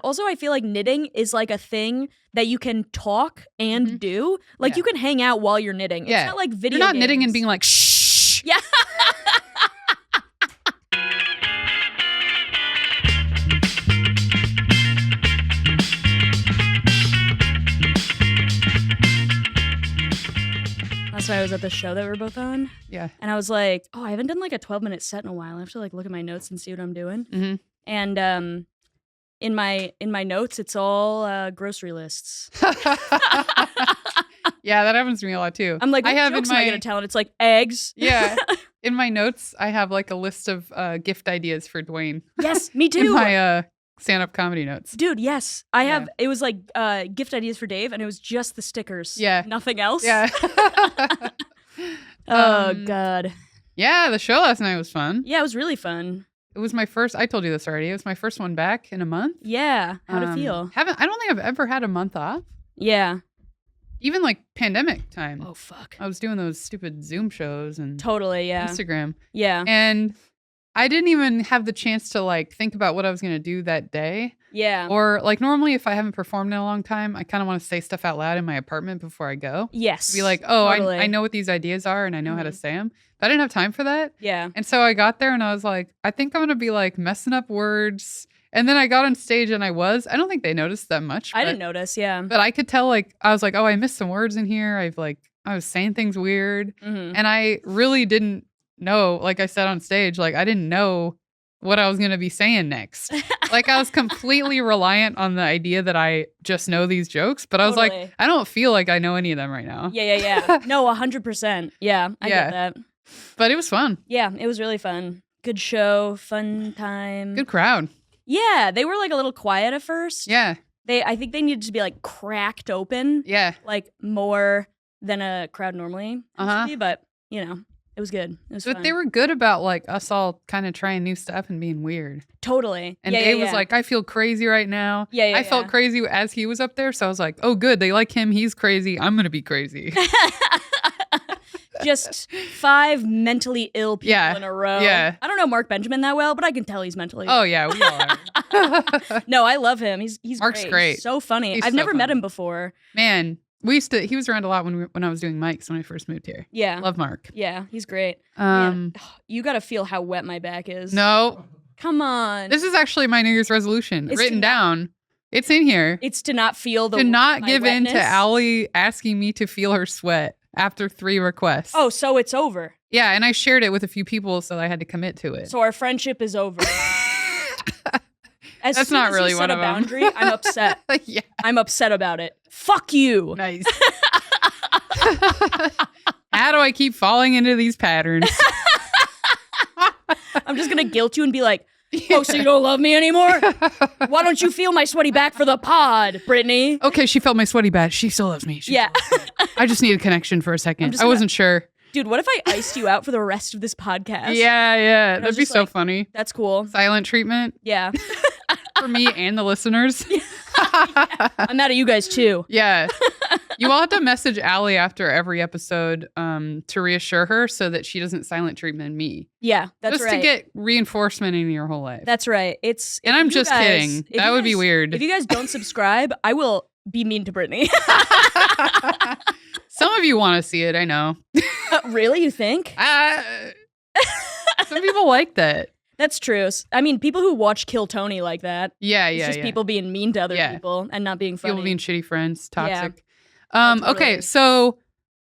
Also, I feel like knitting is like a thing that you can talk and do. Like you can hang out while you're knitting. It's not like video You're not games. knitting and being like, shh. Yeah. Last night I was at the show that we were both on. Yeah. And I was like, oh, I haven't done like a 12-minute set in a while. I have to like look at my notes and see what I'm doing. And in my notes, it's all grocery lists. Yeah, that happens to me a lot too. I'm like, what jokes am I going to tell? And it's like eggs. Yeah. In my notes, I have like a list of gift ideas for Dwayne. Yes, me too. In my stand-up comedy notes. Dude, yes. I have, it was like gift ideas for Dave, and it was just the stickers. Yeah. Nothing else. Yeah. Oh, God. Yeah, the show last night was fun. Yeah, it was really fun. It was my first, I told you this already, it was my first one back in a month. Yeah. How'd it feel? I don't think I've ever had a month off. Yeah. Even like pandemic time. Oh, fuck. I was doing those stupid Zoom shows and totally, yeah. Instagram. Yeah. And I didn't even have the chance to like think about what I was going to do that day. Yeah. Or like normally if I haven't performed in a long time, I kind of want to say stuff out loud in my apartment before I go. Yes. Be like, oh, totally. I know what these ideas are and I know how to say them. But I didn't have time for that. Yeah. And so I got there and I was like, I think I'm going to be like messing up words. And then I got on stage and I don't think they noticed that much. I didn't notice, yeah. But I could tell like, I was like, oh, I missed some words in here. I was saying things weird. And I really didn't know, like I said on stage, like I didn't know what I was going to be saying next. Like I was completely reliant on the idea that I just know these jokes. But I was like, I don't feel like I know any of them right now. Yeah. No, 100%. Yeah, I get that. But it was fun. Yeah, it was really fun. Good show, fun time. Good crowd. Yeah, they were like a little quiet at first. Yeah. I think they needed to be like cracked open. Yeah. Like more than a crowd normally used to be, but you know, it was good. It was fun. But they were good about like us all kind of trying new stuff and being weird. Totally. And Dave was like, I feel crazy right now. I felt crazy as he was up there. So I was like, oh, good. They like him. He's crazy. I'm going to be crazy. Just 5 mentally ill people in a row. Yeah. I don't know Mark Benjamin that well, but I can tell he's mentally ill. Oh, yeah. We all are. No, I love him. He's Mark's great. So funny. I've so never funny. met him before. Man, he was around a lot when I was doing mics when I first moved here. Yeah. Love Mark. Yeah, he's great. You got to feel how wet my back is. No. Come on. This is actually my New Year's resolution. It's written down. It's in here. It's to not feel to not give in to Ali asking me to feel her sweat after 3 requests. Oh, so it's over. Yeah, and I shared it with a few people, so I had to commit to it. So our friendship is over. That's not really one of them. Boundary, I'm upset. Yeah. I'm upset about it. Fuck you. Nice. How do I keep falling into these patterns? I'm just going to guilt you and be like, oh, so you don't love me anymore? Why don't you feel my sweaty back for the pod, Brittany? Okay, she felt my sweaty back. She still loves me. I just need a connection for a second. I wasn't sure. Dude, what if I iced you out for the rest of this podcast? Yeah. That'd be so funny. That's cool. Silent treatment. Yeah. For me and the listeners. I'm mad at you guys too. Yeah. You all have to message Ali after every episode to reassure her so that she doesn't silent treatment me. Yeah, that's right. Just to get reinforcement in your whole life. That's right. And I'm just kidding. That would be weird. If you guys don't subscribe, I will be mean to Brittany. Some of you want to see it, I know. Really? You think? Some people like that. That's true. I mean, people who watch Kill Tony like that. Yeah. It's just people being mean to other people and not being funny. People being shitty friends, toxic. Yeah. Totally. Okay, so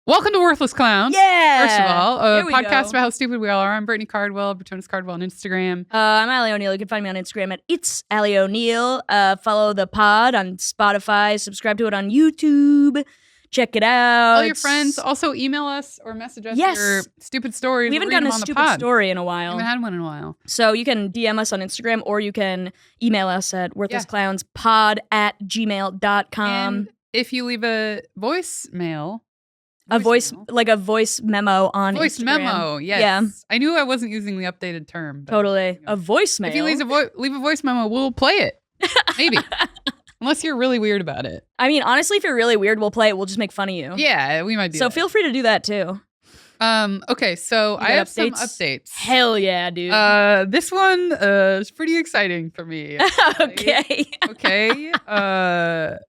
welcome to Worthless Clowns. Yeah. First of all, a podcast go. about how stupid we all are. I'm Brittany Cardwell, Britonis Cardwell on Instagram. I'm Ali O'Neill. You can find me on Instagram at It's Ali O'Neill. Follow the pod on Spotify. Subscribe to it on YouTube. Check it out. All your friends. Also email us or message us your stupid stories. We haven't gotten a stupid story in a while. We haven't had one in a while. So you can DM us on Instagram or you can email us at worthlessclownspod@gmail.com. And if you leave a voicemail. A voice memo on voice Instagram. Memo, yes. Yeah. I knew I wasn't using the updated term. But, totally. A voicemail. If you leave a voice memo, we'll play it. Maybe. Unless you're really weird about it. I mean, honestly, if you're really weird, we'll play it. We'll just make fun of you. Yeah, we might do that. So feel free to do that too. Okay, so I have some updates. Hell yeah, dude. This one is pretty exciting for me. Okay. Okay.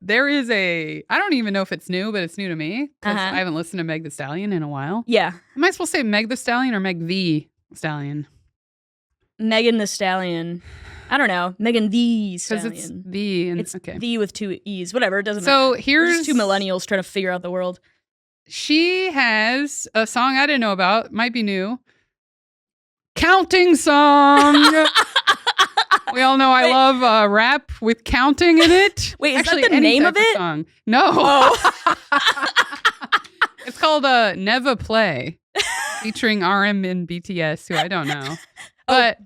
There is I don't even know if it's new, but it's new to me because I haven't listened to Meg the Stallion in a while. Yeah. Am I supposed to say Meg the Stallion or Meg the Stallion? Megan the Stallion. I don't know. Megan the Stallion. Because it's the and it's the with 2 E's. Whatever. It doesn't matter. So We're here's just 2 millennials trying to figure out the world. She has a song I didn't know about. Might be new. Counting song. We all know I love rap with counting in it. Wait, Actually, is that the name of it? Song. No. Oh. It's called Never Play, featuring RM and BTS, who I don't know. But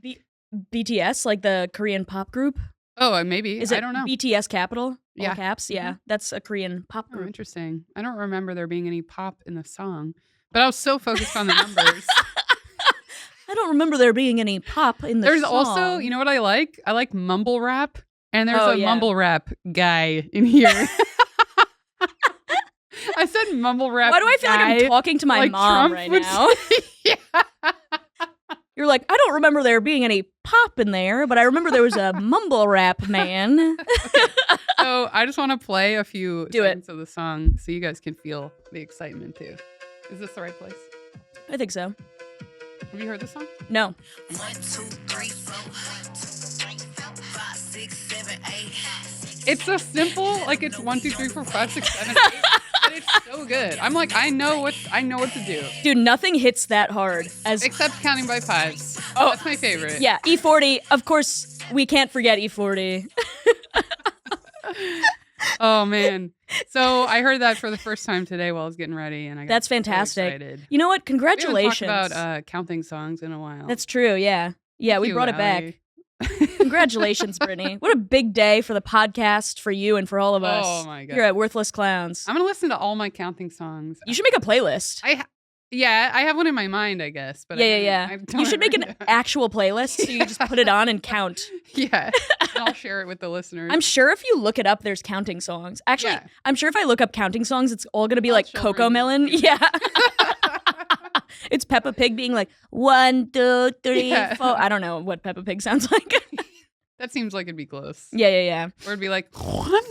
BTS, like the Korean pop group? Oh, maybe. Is it I don't know. BTS capital? Yeah. All caps? Yeah. That's a Korean pop group. Oh, interesting. I don't remember there being any pop in the song, but I was so focused on the numbers. I don't remember there being any pop in the There's song. also, you know what I like? I like mumble rap, and there's mumble rap guy in here. I said mumble rap. Why do I feel like I'm talking to my mom Trump right would now? Yeah. You're like, I don't remember there being any pop in there, but I remember there was a mumble rap man. Okay. So I just want to play a few seconds of the song so you guys can feel the excitement too. Is this the right place? I think so. Have you heard this song? No. 1, 2, 3, 4, 5, 6, 7, 8. It's so simple. Like it's 1, 2, 3, 4, 5, 6, 7, 8. But it's so good. I'm like, I know what to do. Dude, nothing hits that hard as except counting by fives. Oh, that's my favorite. Yeah, E40. Of course, we can't forget E40. Oh man. So I heard that for the first time today while I was getting ready, and I got That's fantastic. so excited. You know what? Congratulations. We haven't talked about counting songs in a while. That's true. Yeah. Yeah, we brought it back. Congratulations, Brittany. What a big day for the podcast, for you, and for all of us. Oh my god. You're at Worthless Clowns. I'm gonna listen to all my counting songs. You should make a playlist. I have one in my mind, I guess. But yeah. You should make an actual playlist so you just put it on and count. Yeah. And I'll share it with the listeners. I'm sure if you look it up, there's counting songs. Actually, I'm sure if I look up counting songs, it's all going to be like Coco Melon. Yeah. It's Peppa Pig being like, 1, 2, 3, 4. I don't know what Peppa Pig sounds like. That seems like it'd be close. Yeah. Or it'd be like, 1.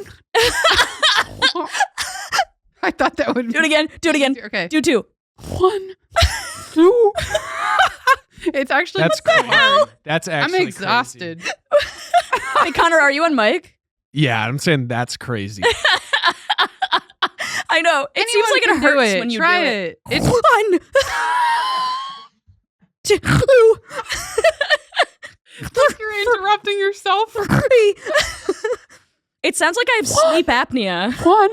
I thought that would Do it again. Okay. Do 2. 1, 2. It's actually That's crazy. That's actually I'm exhausted. Hey, Connor, are you on mic? Yeah, I'm saying that's crazy. I know. It seems like it hurts when you Try do it. It's 1, 2. Look, you're interrupting yourself. 3. It sounds like I have sleep apnea. 1.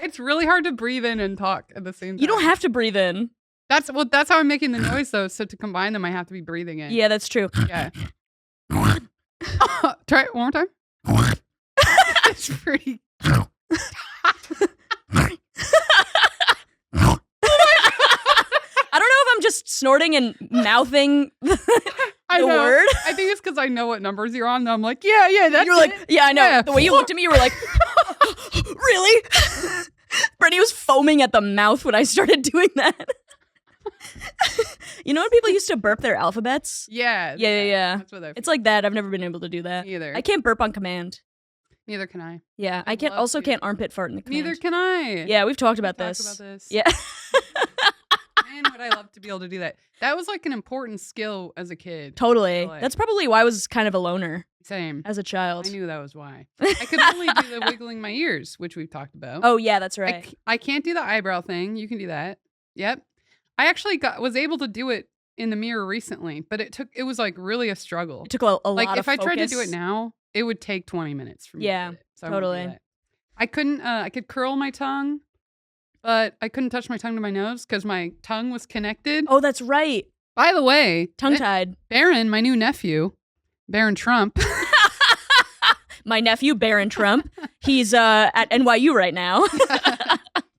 It's really hard to breathe in and talk at the same time. You don't have to breathe in. That's how I'm making the noise though. So to combine them, I have to be breathing in. Yeah, that's true. Yeah. Try it one more time. It's pretty. I don't know if I'm just snorting and mouthing the word. I think it's because I know what numbers you're on. And I'm like, yeah, that's You're like, yeah, I know. Yeah. The way you looked at me, you were like, really? Brittany was foaming at the mouth when I started doing that. You know when people used to burp their alphabets? Yeah. Yeah. That's what I feel. It's like that. I've never been able to do that. Either. I can't burp on command. Neither can I. Yeah, I can't. love to. Can't armpit fart in the command. Neither can I. Yeah, we've talked about this. Yeah. Man, would I love to be able to do that. That was like an important skill as a kid. Totally. Like, That's probably why I was kind of a loner same. as a child. I knew that was why. I could only do the wiggling my ears, which we've talked about. Oh, yeah, that's right. I can't do the eyebrow thing. You can do that. Yep. I actually was able to do it in the mirror recently, but it was like really a struggle. It took a lot of Like if I tried to focus. do it now, it would take 20 minutes for me. Yeah, to do it, so totally. I won't do that. I couldn't. I could curl my tongue, but I couldn't touch my tongue to my nose because my tongue was connected. Oh, that's right. By the way, Tongue-tied. Barron, my new nephew, Barron Trump. My nephew, Barron Trump. He's at NYU right now.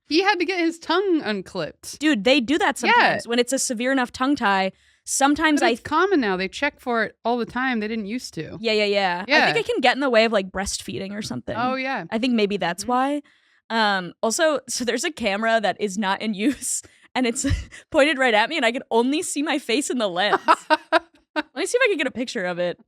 He had to get his tongue unclipped. Dude, they do that sometimes. When it's a severe enough tongue tie, sometimes But it's common now. They check for it all the time. They didn't used to. Yeah. I think it can get in the way of like breastfeeding or something. Oh, yeah. I think maybe that's why. Also, so there's a camera that is not in use and it's pointed right at me and I can only see my face in the lens. Let me see if I can get a picture of it.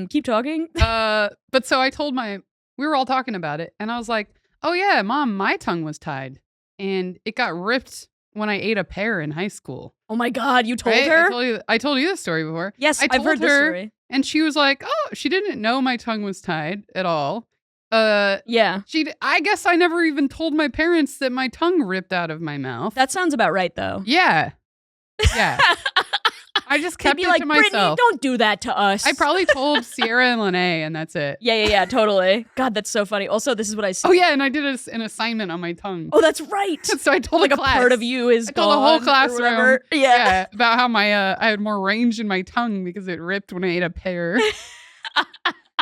Keep talking. But so I told we were all talking about it and I was like, oh yeah, Mom, my tongue was tied and it got ripped when I ate a pear in high school. Oh my God, you told Right? her? I told you this story before. Yes, I I've heard this story. And she was like, oh, she didn't know my tongue was tied at all. Yeah. I guess I never even told my parents that my tongue ripped out of my mouth. That sounds about right, though. Yeah. Yeah. I just kept They'd be it like, to myself. Brittany, don't do that to us. I probably told Sierra and Lene, and that's it. Yeah, totally. God, that's so funny. Also, this is what I see. Oh yeah, and I did an assignment on my tongue. Oh, that's right. So I told like a a class. part of you is I told the whole gone or classroom. whatever. Yeah. About how my I had more range in my tongue because it ripped when I ate a pear.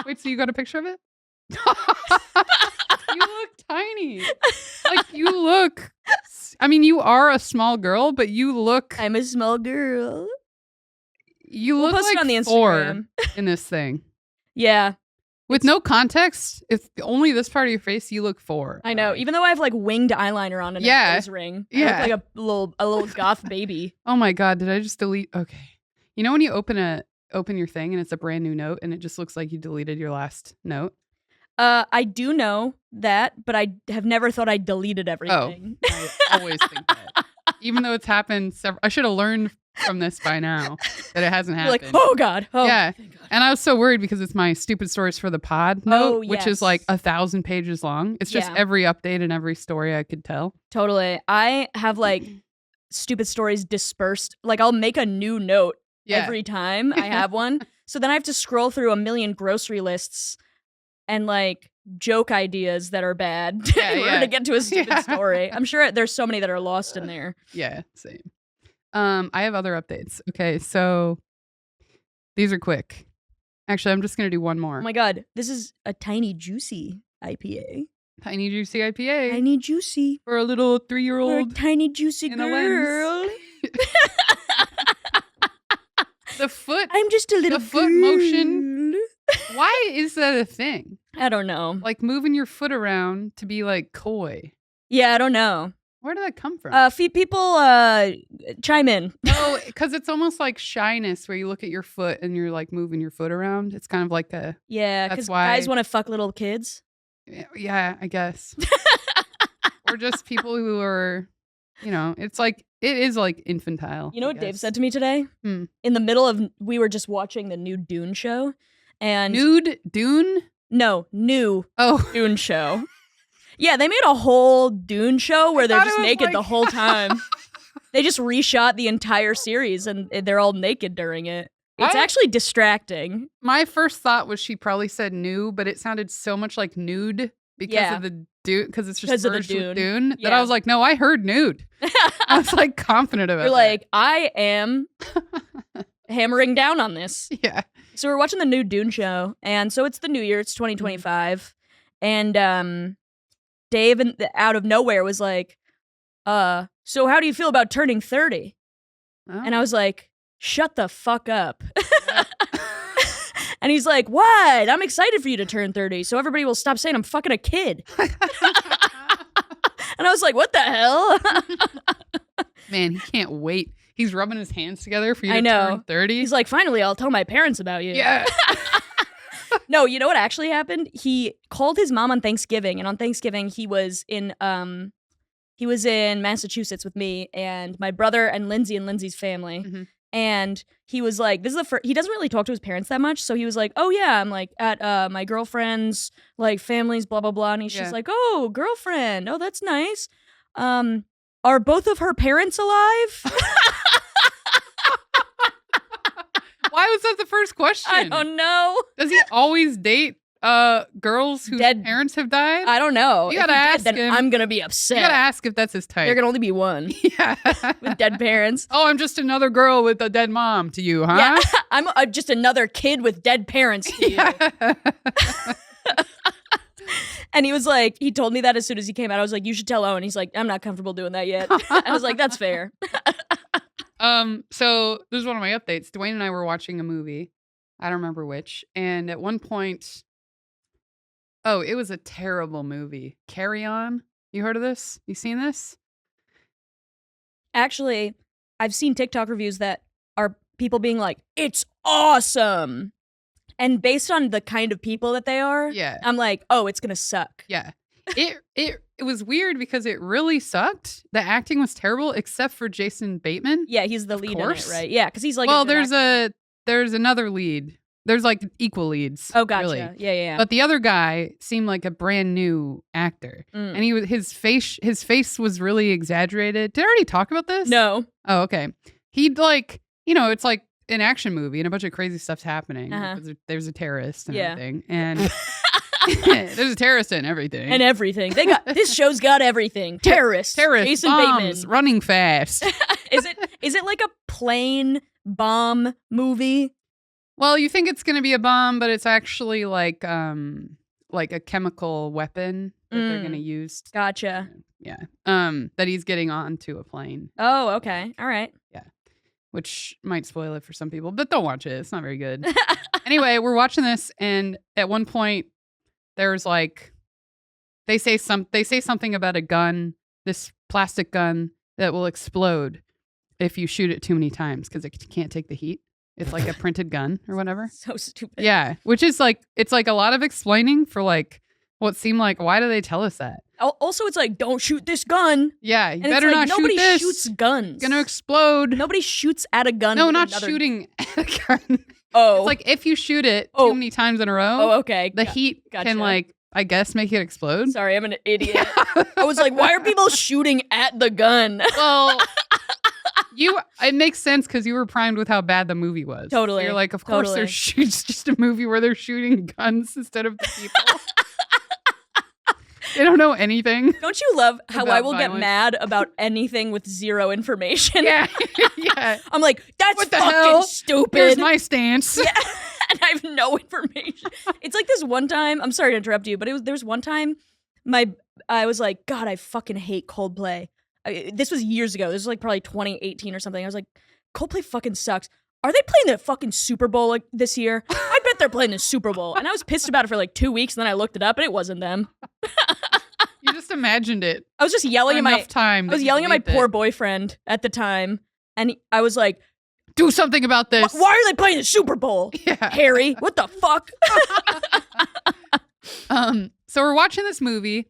Wait, so you got a picture of it? You look tiny. Like you look. I mean, you are a small girl, but you look. I'm a small girl. You We'll look post it like on the 4 Instagram. in this thing. Yeah. With no context, if only this part of your face, you look 4. I know. Even though I have like winged eyeliner on and Yeah. a nose ring. I Yeah. look like a little goth baby. Oh my God, did I just delete? Okay. You know when you open your thing and it's a brand new note and it just looks like you deleted your last note? I do know that, but I have never thought I deleted Oh, everything. I always think that. Even though it's happened I should have learned from this by now that it hasn't You're happened. like, oh God. Oh, yeah. thank God. And I was so worried because it's my stupid stories for the pod note, Oh, which yes. is like 1,000 pages long. It's just Yeah. every update and every story I could tell. Totally. I have like stupid stories dispersed. Like I'll make a new note every time I have one. So then I have to scroll through a million grocery lists and like joke ideas that are bad in order to get to a stupid story. I'm sure there's so many that are lost in there. Yeah, same. I have other updates. Okay, so these are quick. Actually, I'm just going to do one more. Oh my God. This is a tiny juicy IPA. Tiny Juicy IPA. Tiny juicy. For a little For a 3-year-old. tiny juicy in a girl. lens. The foot. I'm just a little The foot girl. motion. Why is that a thing? I don't know. Like moving your foot around to be like coy. Yeah, I don't know. Where did that come from? People chime in. No, because it's almost like shyness where you look at your foot and you're like moving your foot around. It's kind of like a, Yeah, That's because why- guys want to fuck little kids. yeah, I guess. Or just people who are, it's like, it is like infantile. You know I what Dave guess. said to me today? Hmm. In the middle of, we were just watching the new Dune show. And Nude Dune? No, new Oh. Dune show. Yeah, they made a whole Dune show where they're thought just it was naked like- the whole time. They just reshot the entire series and they're all naked during it. It's actually distracting. My first thought was she probably said new, but it sounded so much like nude because of the Dune, because it's just Because of the merged with Dune. Dune, that Yeah. I was like, no, I heard nude. I was like confident about You're that. like, I am hammering down on this. Yeah. So we're watching the new Dune show, and so it's the new year, it's 2025, and Dave out of nowhere was like, so how do you feel about turning 30? Oh. And I was like, shut the fuck up. And he's like, what? I'm excited for you to turn 30, so everybody will stop saying I'm fucking a kid. And I was like, what the hell? Man, he can't wait. He's rubbing his hands together for you I to know. turn 30. He's like, finally, I'll tell my parents about you. yeah. No, you know what actually happened? He called his mom on Thanksgiving, and on Thanksgiving he was in Massachusetts with me and my brother and Lindsay and Lindsay's family. Mm-hmm. And he was like, this is the first, he doesn't really talk to his parents that much. So he was like, oh yeah, I'm like at my girlfriend's like family's blah, blah, blah. And he's just like, oh, girlfriend. Oh, that's nice. Are both of her parents alive? Why was that the first question? I don't know. Does he always date girls whose Dead. parents have died? I don't know. You If gotta he did, ask then him. I'm going to be upset. You gotta ask if that's his type. There can only be one yeah. with dead parents. Oh, I'm just another girl with a dead mom to you, huh? Yeah, I'm just another kid with dead parents to you. Yeah. And he was like, he told me that as soon as he came out. I was like, you should tell Owen. He's like, I'm not comfortable doing that yet. I was like, that's fair. So this is one of my updates. Dwayne and I were watching a movie. I don't remember which. And at one point, Oh, it was a terrible movie. Carry On. You heard of this? You seen this? Actually, I've seen TikTok reviews that are people being like, it's awesome. And based on the kind of people that they are, Yeah. I'm like, oh, it's going to suck. Yeah. It was weird because it really sucked. The acting was terrible except for Jason Bateman. Yeah, he's the lead in it, course. right? Yeah, because he's like Well, a good actor. there's another lead. There's like equal leads. Oh, gotcha. Really. Yeah. But the other guy seemed like a brand new actor. And his face was really exaggerated. Did I already talk about this? No. Oh, okay. He'd like, it's like an action movie and a bunch of crazy stuff's happening. There's a terrorist and everything. And there's a terrorist and everything. And everything. This show's got everything. Terrorists. Jason bombs, Bateman. running fast. Is it like a plane bomb movie? Well, you think it's going to be a bomb, but it's actually like a chemical weapon that they're going to use. Gotcha. Yeah. That he's getting onto a plane. Oh, okay. All right. Yeah. Which might spoil it for some people, but don't watch it. It's not very good. Anyway, we're watching this, and at one point, there's like they say something about a gun, this plastic gun that will explode if you shoot it too many times because it can't take the heat. It's like a printed gun or whatever. So stupid. Yeah, which is like, it's like a lot of explaining for like what seemed like, why do they tell us that? Also, it's like, don't shoot this gun. Yeah, you And better it's like, not shoot nobody this. shoots guns. It's gonna explode. Nobody shoots at a gun. No, with not another... shooting at a gun. Oh. It's like if you shoot it too many times in a row, Oh, okay. the heat can like, I guess, make it explode. Sorry, I'm an idiot. I was like, why are people shooting at the gun? Well, it makes sense because you were primed with how bad the movie was. Totally. So you're like, of course, it's just a movie where they're shooting guns instead of the people. They don't know anything. Don't you love how I will violence. get mad about anything with zero information? Yeah. Yeah. I'm like, that's What the fucking hell? stupid. Here's my stance. Yeah. And I have no information. It's like this one time, I'm sorry to interrupt you, but there's one time I was like, God, I fucking hate Coldplay. This was years ago. This was like probably 2018 or something. I was like, Coldplay fucking sucks. Are they playing the fucking Super Bowl like this year? I bet they're playing the Super Bowl. And I was pissed about it for like 2 weeks, and then I looked it up, and it wasn't them. You just imagined it. I was just yelling at my my poor boyfriend at the time, and I was like, do something about this. Why are they playing the Super Bowl? Yeah. Harry, what the fuck? So we're watching this movie.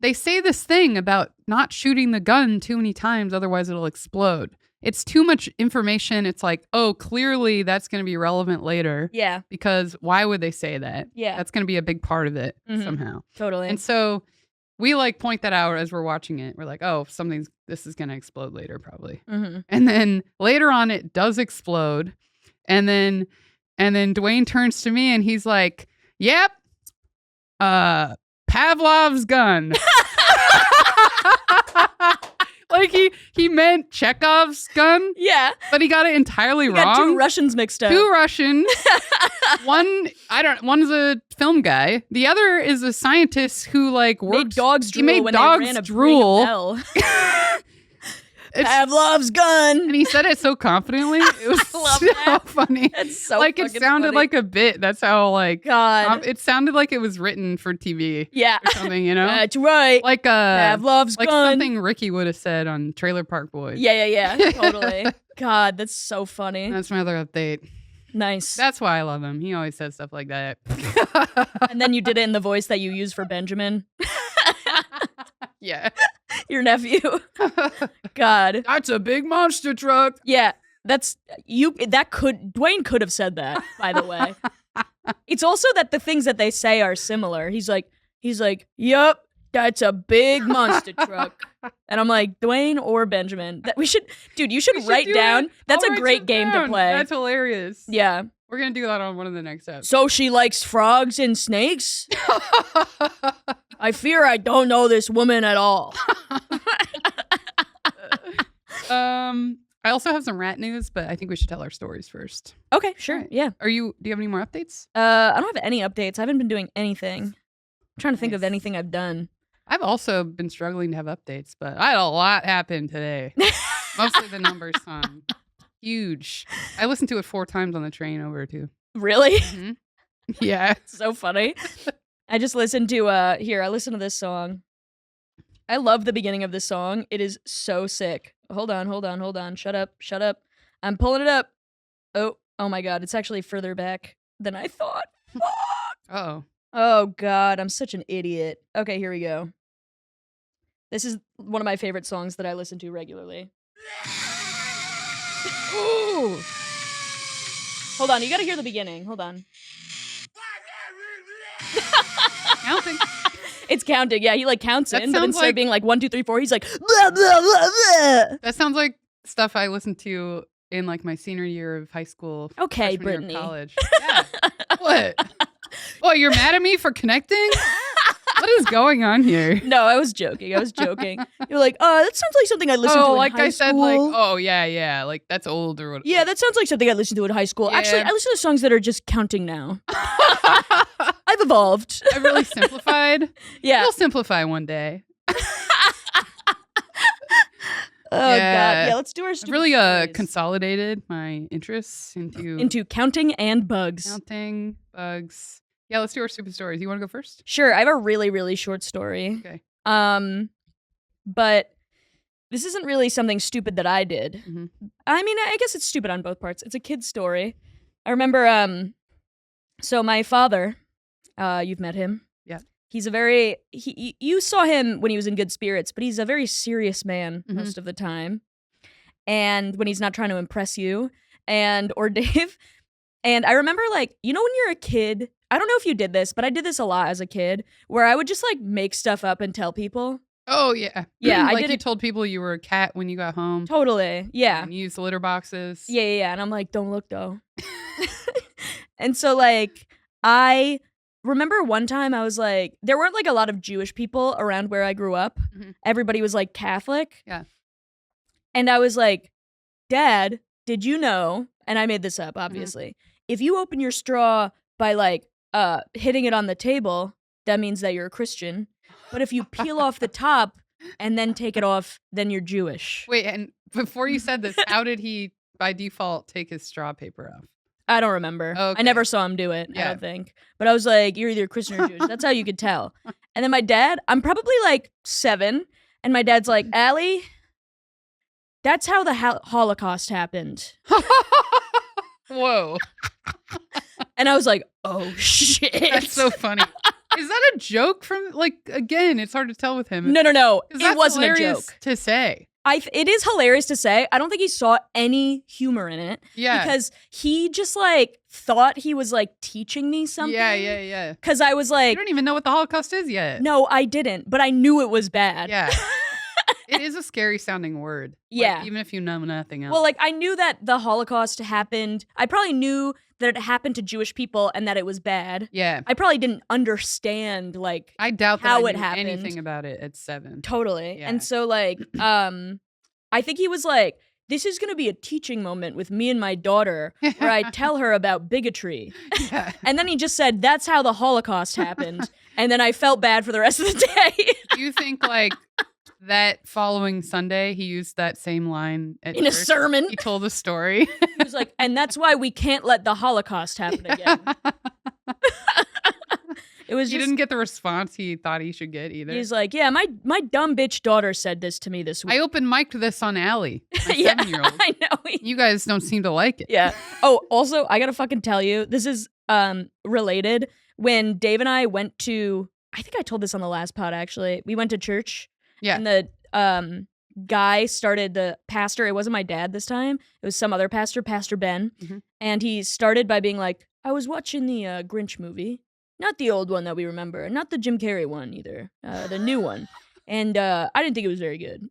They say this thing about not shooting the gun too many times, otherwise it'll explode. It's too much information. It's like, oh, clearly that's going to be relevant later. Yeah. Because why would they say that? Yeah. That's going to be a big part of it somehow. Totally. And so we like point that out as we're watching it. We're like, oh, this is going to explode later probably. Mm-hmm. And then later on it does explode. And then Dwayne turns to me and he's like, yep, Pavlov's gun. Like he meant Chekhov's gun. Yeah. But he got it entirely wrong. Got two Russians mixed up. Two Russians. One's a film guy. The other is a scientist who like worked. Made dogs drool. He made dogs drool. Pavlov's gun. And he said it so confidently. It was so funny. It's so like it sounded funny. like a bit. That's how like God. It sounded like it was written for TV. Yeah. Or something, you know? That's right. Like Pavlov's like gun. something Ricky would have said on Trailer Park Boys. Yeah. Totally. God, that's so funny. That's my other update. Nice. That's why I love him. He always says stuff like that. And then you did it in the voice that you use for Benjamin. Yeah. Your nephew. God. That's a big monster truck. Yeah. Dwayne could have said that, by the way. It's also that the things that they say are similar. He's like, yup, that's a big monster truck. And I'm like, Dwayne or Benjamin? You should write down. That's a great game to play. That's hilarious. Yeah. We're going to do that on one of the next episodes. So she likes frogs and snakes? I fear I don't know this woman at all. I also have some rat news, but I think we should tell our stories first. Okay, sure. Right. Yeah. Do you have any more updates? I don't have any updates. I haven't been doing anything. I'm trying to think of anything I've done. I've also been struggling to have updates, but I had a lot happen today. Mostly the numbers song. Huge. I listened to it 4 times on the train over too. Really? Mm-hmm. Yeah. So funny. I just listened to here. I listened to this song. I love the beginning of this song. It is so sick. Hold on. Shut up. I'm pulling it up. Oh my God. It's actually further back than I thought. Fuck. Oh. Oh God. I'm such an idiot. Okay, here we go. This is one of my favorite songs that I listen to regularly. Ooh. Hold on. You got to hear the beginning. Hold on. Counting. It's counting. Yeah, he like counts That in, but sounds instead of like- being like 1, 2, 3, 4, he's like blah, blah, blah, blah. That sounds like stuff I listened to in like my senior year of high school. Okay, freshman year of Brittany. college. Yeah. What? You're mad at me for connecting? What is going on here? No, I was joking. You're like, that sounds like something I listened to in like high I said, like, school. oh yeah, like that's old or whatever. Yeah, that sounds like something I listened to in high school. Yeah. Actually, I listen to songs that are just counting now. I've evolved. I really simplified. Yeah. We'll simplify one day. Oh Yeah. God. Yeah, let's do our I've stupid really stories. consolidated my interests into counting and bugs. counting bugs. Yeah, let's do our stupid stories. You want to go first? Sure, I have a really, really short story. Okay. But this isn't really something stupid that I did. Mhm. I mean, I guess it's stupid on both parts. It's a kid's story. I remember, so my father, you've met him. Yeah. He's a very, you saw him when he was in good spirits, but he's a very serious man Mhm. most of the time. And when he's not trying to impress you or Dave. And I remember, like, you know, when you're a kid, I don't know if you did this, but I did this a lot as a kid, where I would just like make stuff up and tell people. Oh yeah. Yeah, I like did you it- told people you were a cat when you got home. Totally. Yeah. And you used the litter boxes. Yeah. And I'm like, don't look though. And so like, I remember one time I was like, there weren't like a lot of Jewish people around where I grew up. Mhm. Everybody was like Catholic. Yeah. And I was like, Dad, did you know? And I made this up, obviously. If you open your straw by like hitting it on the table, that means that you're a Christian. But if you peel off the top and then take it off, then you're Jewish. Wait, and before you said this, how did he by default take his straw paper off? I don't remember. Okay. I never saw him do it, I Yeah. don't think. But I was like, you're either Christian or Jewish. That's how you could tell. And then my dad, I'm probably like 7, and my dad's like, Ali, that's how the Holocaust happened. Whoa. And I was like, oh shit. That's so funny. Is that a joke from, like, again, it's hard to tell with him. No. 'Cause It that's wasn't a hilarious joke. to say. It is hilarious to say. I don't think he saw any humor in it. Yeah. Because he just like thought he was like teaching me something. Yeah. Because I was You like, don't even know what the Holocaust is yet. no, I didn't. But I knew it was bad. Yeah. It is a scary sounding word. Like, Yeah. even if you know nothing else. Well, like I knew that the Holocaust happened. I probably knew that it happened to Jewish people and that it was bad. yeah. I probably didn't understand like I doubt that how I it knew happened. anything about it at 7. totally. Yeah. And so like I think he was like, this is going to be a teaching moment with me and my daughter where I tell her about bigotry. Yeah. And then he just said, that's how the Holocaust happened. And then I felt bad for the rest of the day. Do you think, like, that following Sunday, he used that same line at In a church? sermon. He told a story. He was like, and that's why we can't let the Holocaust happen again. It was He just, didn't get the response he thought he should get either. he's like, yeah, my dumb bitch daughter said this to me this week. I open mic'd this on Ali, my Yeah, 7-year-old. I know. You guys don't seem to like it. Yeah. Oh, also, I gotta fucking tell you, this is related. When Dave and I went to, I think I told this on the last pod actually. We went to church. Yeah. And the guy started, the pastor. It wasn't my dad this time. It was some other pastor, Pastor Ben. Mhm. And he started by being like, I was watching the Grinch movie. Not the old one that we remember. Not the Jim Carrey one either. The new one. And I didn't think it was very good.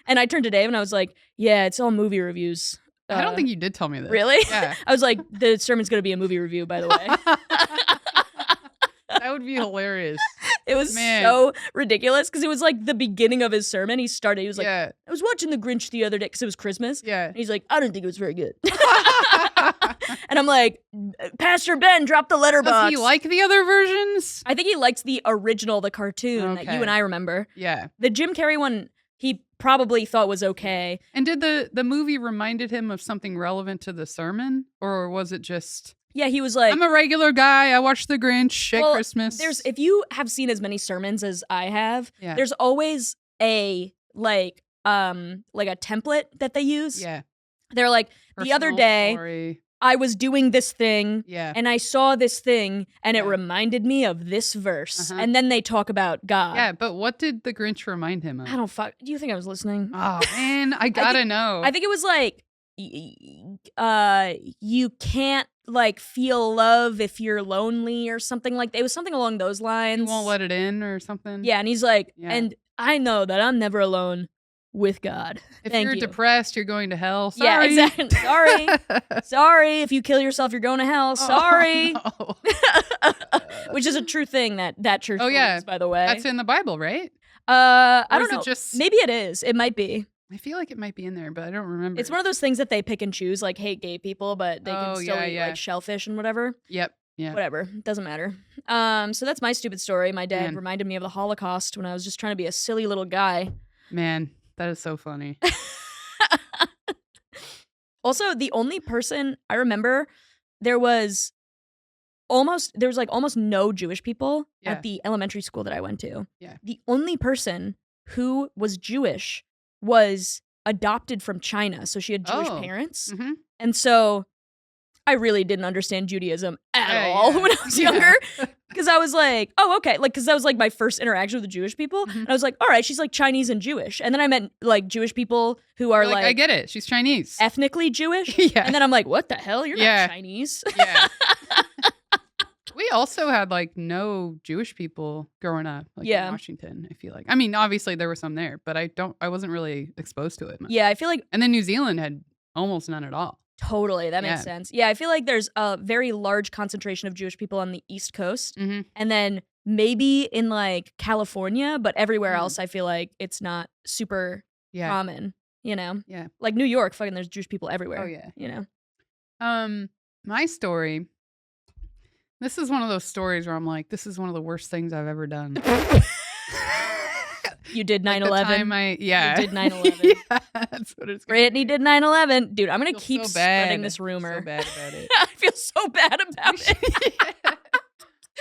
And I turned to Dave and I was like, yeah, it's all movie reviews. I don't think you did tell me this. Really? Yeah. I was like, the sermon's going to be a movie review, by the way. That would be hilarious. It was Man. so ridiculous because it was like the beginning of his sermon. He was like, Yeah. I was watching The Grinch the other day because it was Christmas. Yeah. And he's like, I didn't think it was very good. And I'm like, Pastor Ben, drop the letterbox. Does he like the other versions? I think he likes the original, the cartoon that you Okay. and I remember. Yeah. The Jim Carrey one, he probably thought was okay. And did the movie reminded him of something relevant to the sermon? Or was it just Yeah, he was like, I'm a regular guy. I watch The Grinch at Christmas. If you have seen as many sermons as I have, Yeah. there's always a like a template that they use. Yeah. They're like, the other day story. I was doing this thing Yeah. and I saw this thing and it Yeah. reminded me of this verse. Uh-huh. And then they talk about God. Yeah, but what did The Grinch remind him of? I don't fuck. Do you think I was listening? Oh man, I gotta know. I think it was like, you can't like feel love if you're lonely or something like that. It was something along those lines. You won't let it in or something. Yeah, and he's like, Yeah. and I know that I'm never alone with God. If Thank you're you. depressed, you're going to hell. Sorry. Yeah, exactly. Sorry. Sorry. If you kill yourself, you're going to hell. Sorry. Oh, no. Which is a true thing that church believes, by the way. That's in the Bible, right? I Or don't is know. it just- Maybe it is. It might be. I feel like it might be in there, but I don't remember. It's one of those things that they pick and choose, like hate gay people, but they can still eat like shellfish and whatever. Yep. Yeah. Whatever. Doesn't matter. So that's my stupid story. My dad Man. reminded me of the Holocaust when I was just trying to be a silly little guy. Man, that is so funny. Also, the only person I remember, there was almost no Jewish people at the elementary school that I went to. Yeah. The only person who was Jewish was adopted from China. So she had Jewish parents. Mm-hmm. And so I really didn't understand Judaism at all Yeah. when I was younger. Because I was like, oh, okay. Like, because that was like my first interaction with the Jewish people. Mm-hmm. And I was like, all right, she's like Chinese and Jewish. And then I met like Jewish people who are like I get it. She's Chinese. ethnically Jewish. Yeah. And then I'm like, what the hell? You're Yeah. not Chinese. Yeah. We also had like no Jewish people growing up, like in Washington, I feel like. I mean, obviously there were some there, but I wasn't really exposed to it much. Yeah, I feel like And then New Zealand had almost none at all. totally. That makes sense. Yeah, I feel like there's a very large concentration of Jewish people on the East Coast. Mm-hmm. And then maybe in like California, but everywhere Mm. else I feel like it's not super common, you know? Yeah. Like New York, fucking there's Jewish people everywhere. Oh yeah. You know? My story. This is one of those stories where I'm like, this is one of the worst things I've ever done. You did 9/11. You did 9/11. Yeah, that's what it's. Brittany did 9/11. Dude, I'm going to keep so spreading bad. this rumor. So bad about it. I feel so bad about it.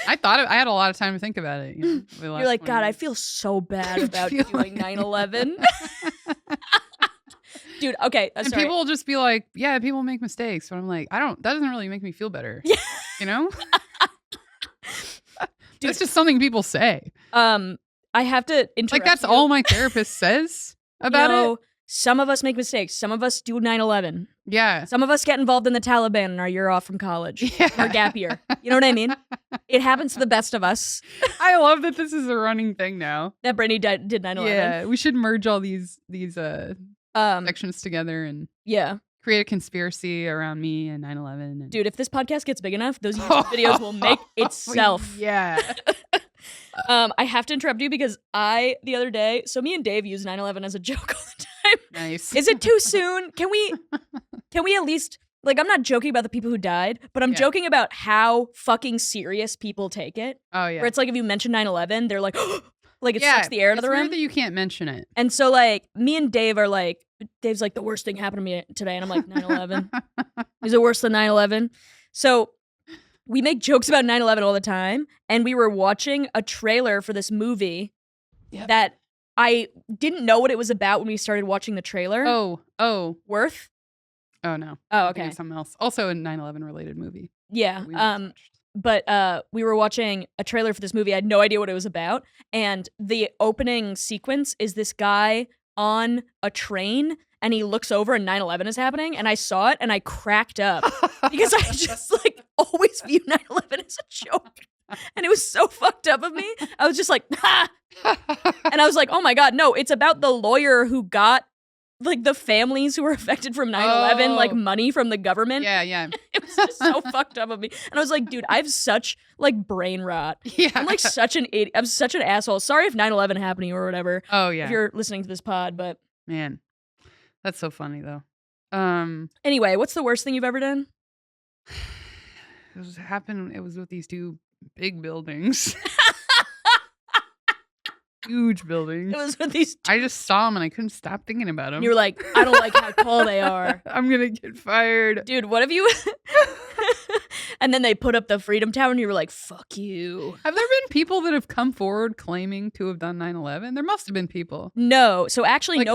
Yeah. I had a lot of time to think about it. You know, You're like, God, I feel so bad about feel doing like- 9/11. Dude, okay. And sorry. people will just be like, yeah, people make mistakes. But I'm like, that doesn't really make me feel better. Yeah. You know? Dude. It's just something people say. I have to interrupt Like, that's you. all my therapist says about it. Some of us make mistakes. Some of us do 9/11. Yeah. Some of us get involved in the Taliban and our year off from college. Yeah. Our gap year. You know what I mean? It happens to the best of us. I love that this is a running thing now. That Brittany did 9/11. Yeah. We should merge all these sections together and Yeah. create a conspiracy around me and 9/11. And Dude, if this podcast gets big enough, those YouTube videos will make itself. Yeah. I have to interrupt you because the other day, so me and Dave use 9/11 as a joke all the time. Nice. Is it too soon? Can we at least, like, I'm not joking about the people who died, but I'm joking about how fucking serious people take it. Oh, yeah. Where it's like if you mention 9/11, they're like, like it sucks the air out of the room. It's weird that you can't mention it. And so like me and Dave are like, Dave's like, the worst thing happened to me today. And I'm like, 9/11. Is it worse than 9/11? So we make jokes about 9/11 all the time. And we were watching a trailer for this movie that I didn't know what it was about when we started watching the trailer. Oh. Worth? Oh, no. Oh, I'm thinking okay. of something else. Also a 9/11 related movie. Yeah. We just watched. But we were watching a trailer for this movie. I had no idea what it was about. And the opening sequence is this guy on a train and he looks over and 9/11 is happening. And I saw it and I cracked up because I just like always view 9/11 as a joke. And it was so fucked up of me. I was just like, ha! And I was like, oh my God, no, it's about the lawyer who got like the families who were affected from 9/11, like money from the government. Yeah. It was just so fucked up of me. And I was like, dude, I have such like brain rot. Yeah. I'm like such an idiot. I'm such an asshole. Sorry if 9/11 happened to you or whatever. Oh, yeah. If you're listening to this pod, but Man, that's so funny though. anyway, what's the worst thing you've ever done? It was with these two big buildings. Huge buildings. It was with these I just saw them and I couldn't stop thinking about them. and you were like, I don't like how tall they are. I'm gonna get fired. Dude, what have you And then they put up the Freedom Tower and you were like, fuck you. Have there been people that have come forward claiming to have done 9/11? There must have been people. No. So actually, Like-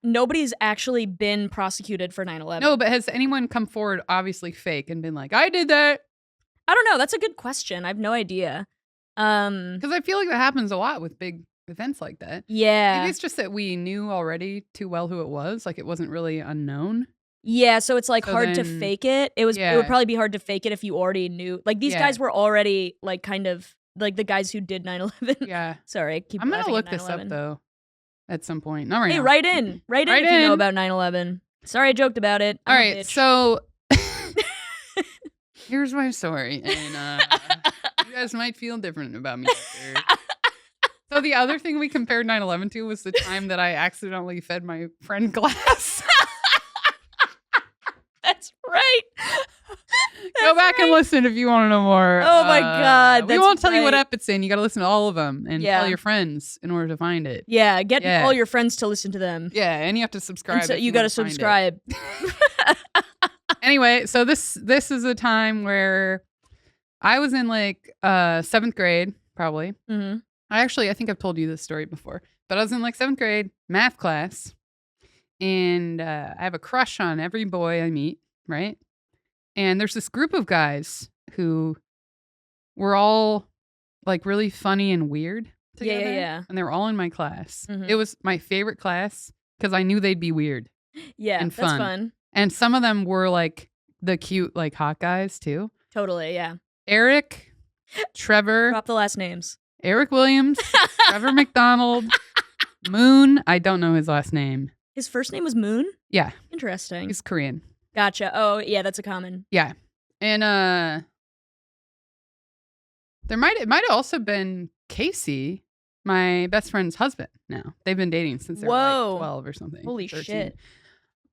nobody's actually been prosecuted for 9/11. No, but has anyone come forward obviously fake and been like, I did that? I don't know. That's a good question. I have no idea. Because I feel like that happens a lot with big events like that. Yeah. Maybe it's just that we knew already too well who it was. Like it wasn't really unknown. Yeah, so it's like So hard to then- fake it. It would probably be hard to fake it if you already knew. Like these Yeah. guys were already like kind of like the guys who did 9/11. Yeah. Sorry, I keep I'm going to laughing look at this up 9/11. though at some point. Not right Hey, now. write in Write if you know in. about 9/11. Sorry, I joked about it. All I'm a right. bitch. So here's my story. And you guys might feel different about me out there. So the other thing we compared 9/11 to was the time that I accidentally fed my friend glass. That's right. Go back and listen if you want to know more. Oh my God, We that's won't tell you what right. ep it's in. You got to listen to all of them and Yeah. tell your friends in order to find it. Yeah, get Yeah. all your friends to listen to them. Yeah, and you have to subscribe. And so if you got to wanna find it. subscribe. Anyway, so this is a time where I was in like 7th grade, probably. hmm I think I've told you this story before, but I was in like 7th grade math class, and I have a crush on every boy I meet, right? And there's this group of guys who were all like really funny and weird Yeah, together. yeah. And they were all in my class. Mhm. It was my favorite class because I knew they'd be weird. Yeah, And that's fun. fun. And some of them were like the cute, like hot guys too. Totally, yeah. Eric, Trevor, Drop the last names. Eric Williams, Trevor McDonald, Moon. I don't know his last name. His first name was Moon? Yeah, Interesting. he's Korean. Gotcha. Oh, yeah, that's a common. Yeah. And it might have also been Casey, my best friend's husband now. They've been dating since they were Whoa. like 12 or something. Holy 13. shit.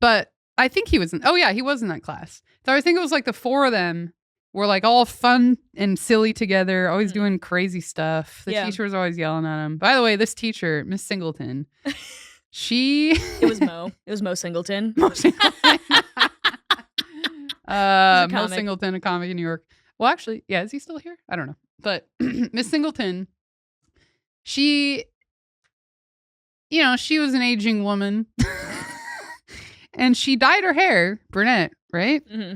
But I think he was in, he was in that class. So I think it was like the four of them were like all fun and silly together, always doing crazy stuff. The Yeah. teacher was always yelling at him. By the way, this teacher, Miss Singleton, she It was Mo. It was Mo Singleton. Mo Singleton. Mo comic. Singleton, a comic in New York. Well, actually, yeah, is he still here? I don't know. But Miss Singleton, she was an aging woman. And she dyed her hair brunette, right? hmm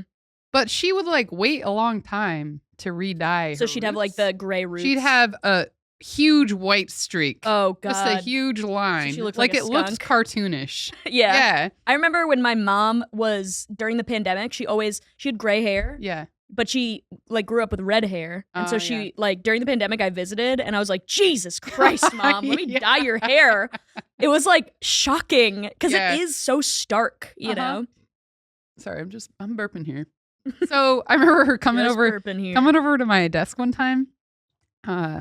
But she would like wait a long time to re-dye. So her she'd have like roots. the gray roots. She'd have a huge white streak. Oh, God. Just a huge line. she looked like a it looked skunk? cartoonish. yeah. Yeah. I remember when my mom was, during the pandemic, she had gray hair, Yeah. but she like grew up with red hair. And so Oh, she yeah. like during the pandemic I visited and I was like, Jesus Christ, Mom, let me Yeah. dye your hair. It was like shocking because Yeah. it is so stark, you Uh-huh. know? Sorry, I'm burping here. So I remember her coming Just over burping here. to my desk one time.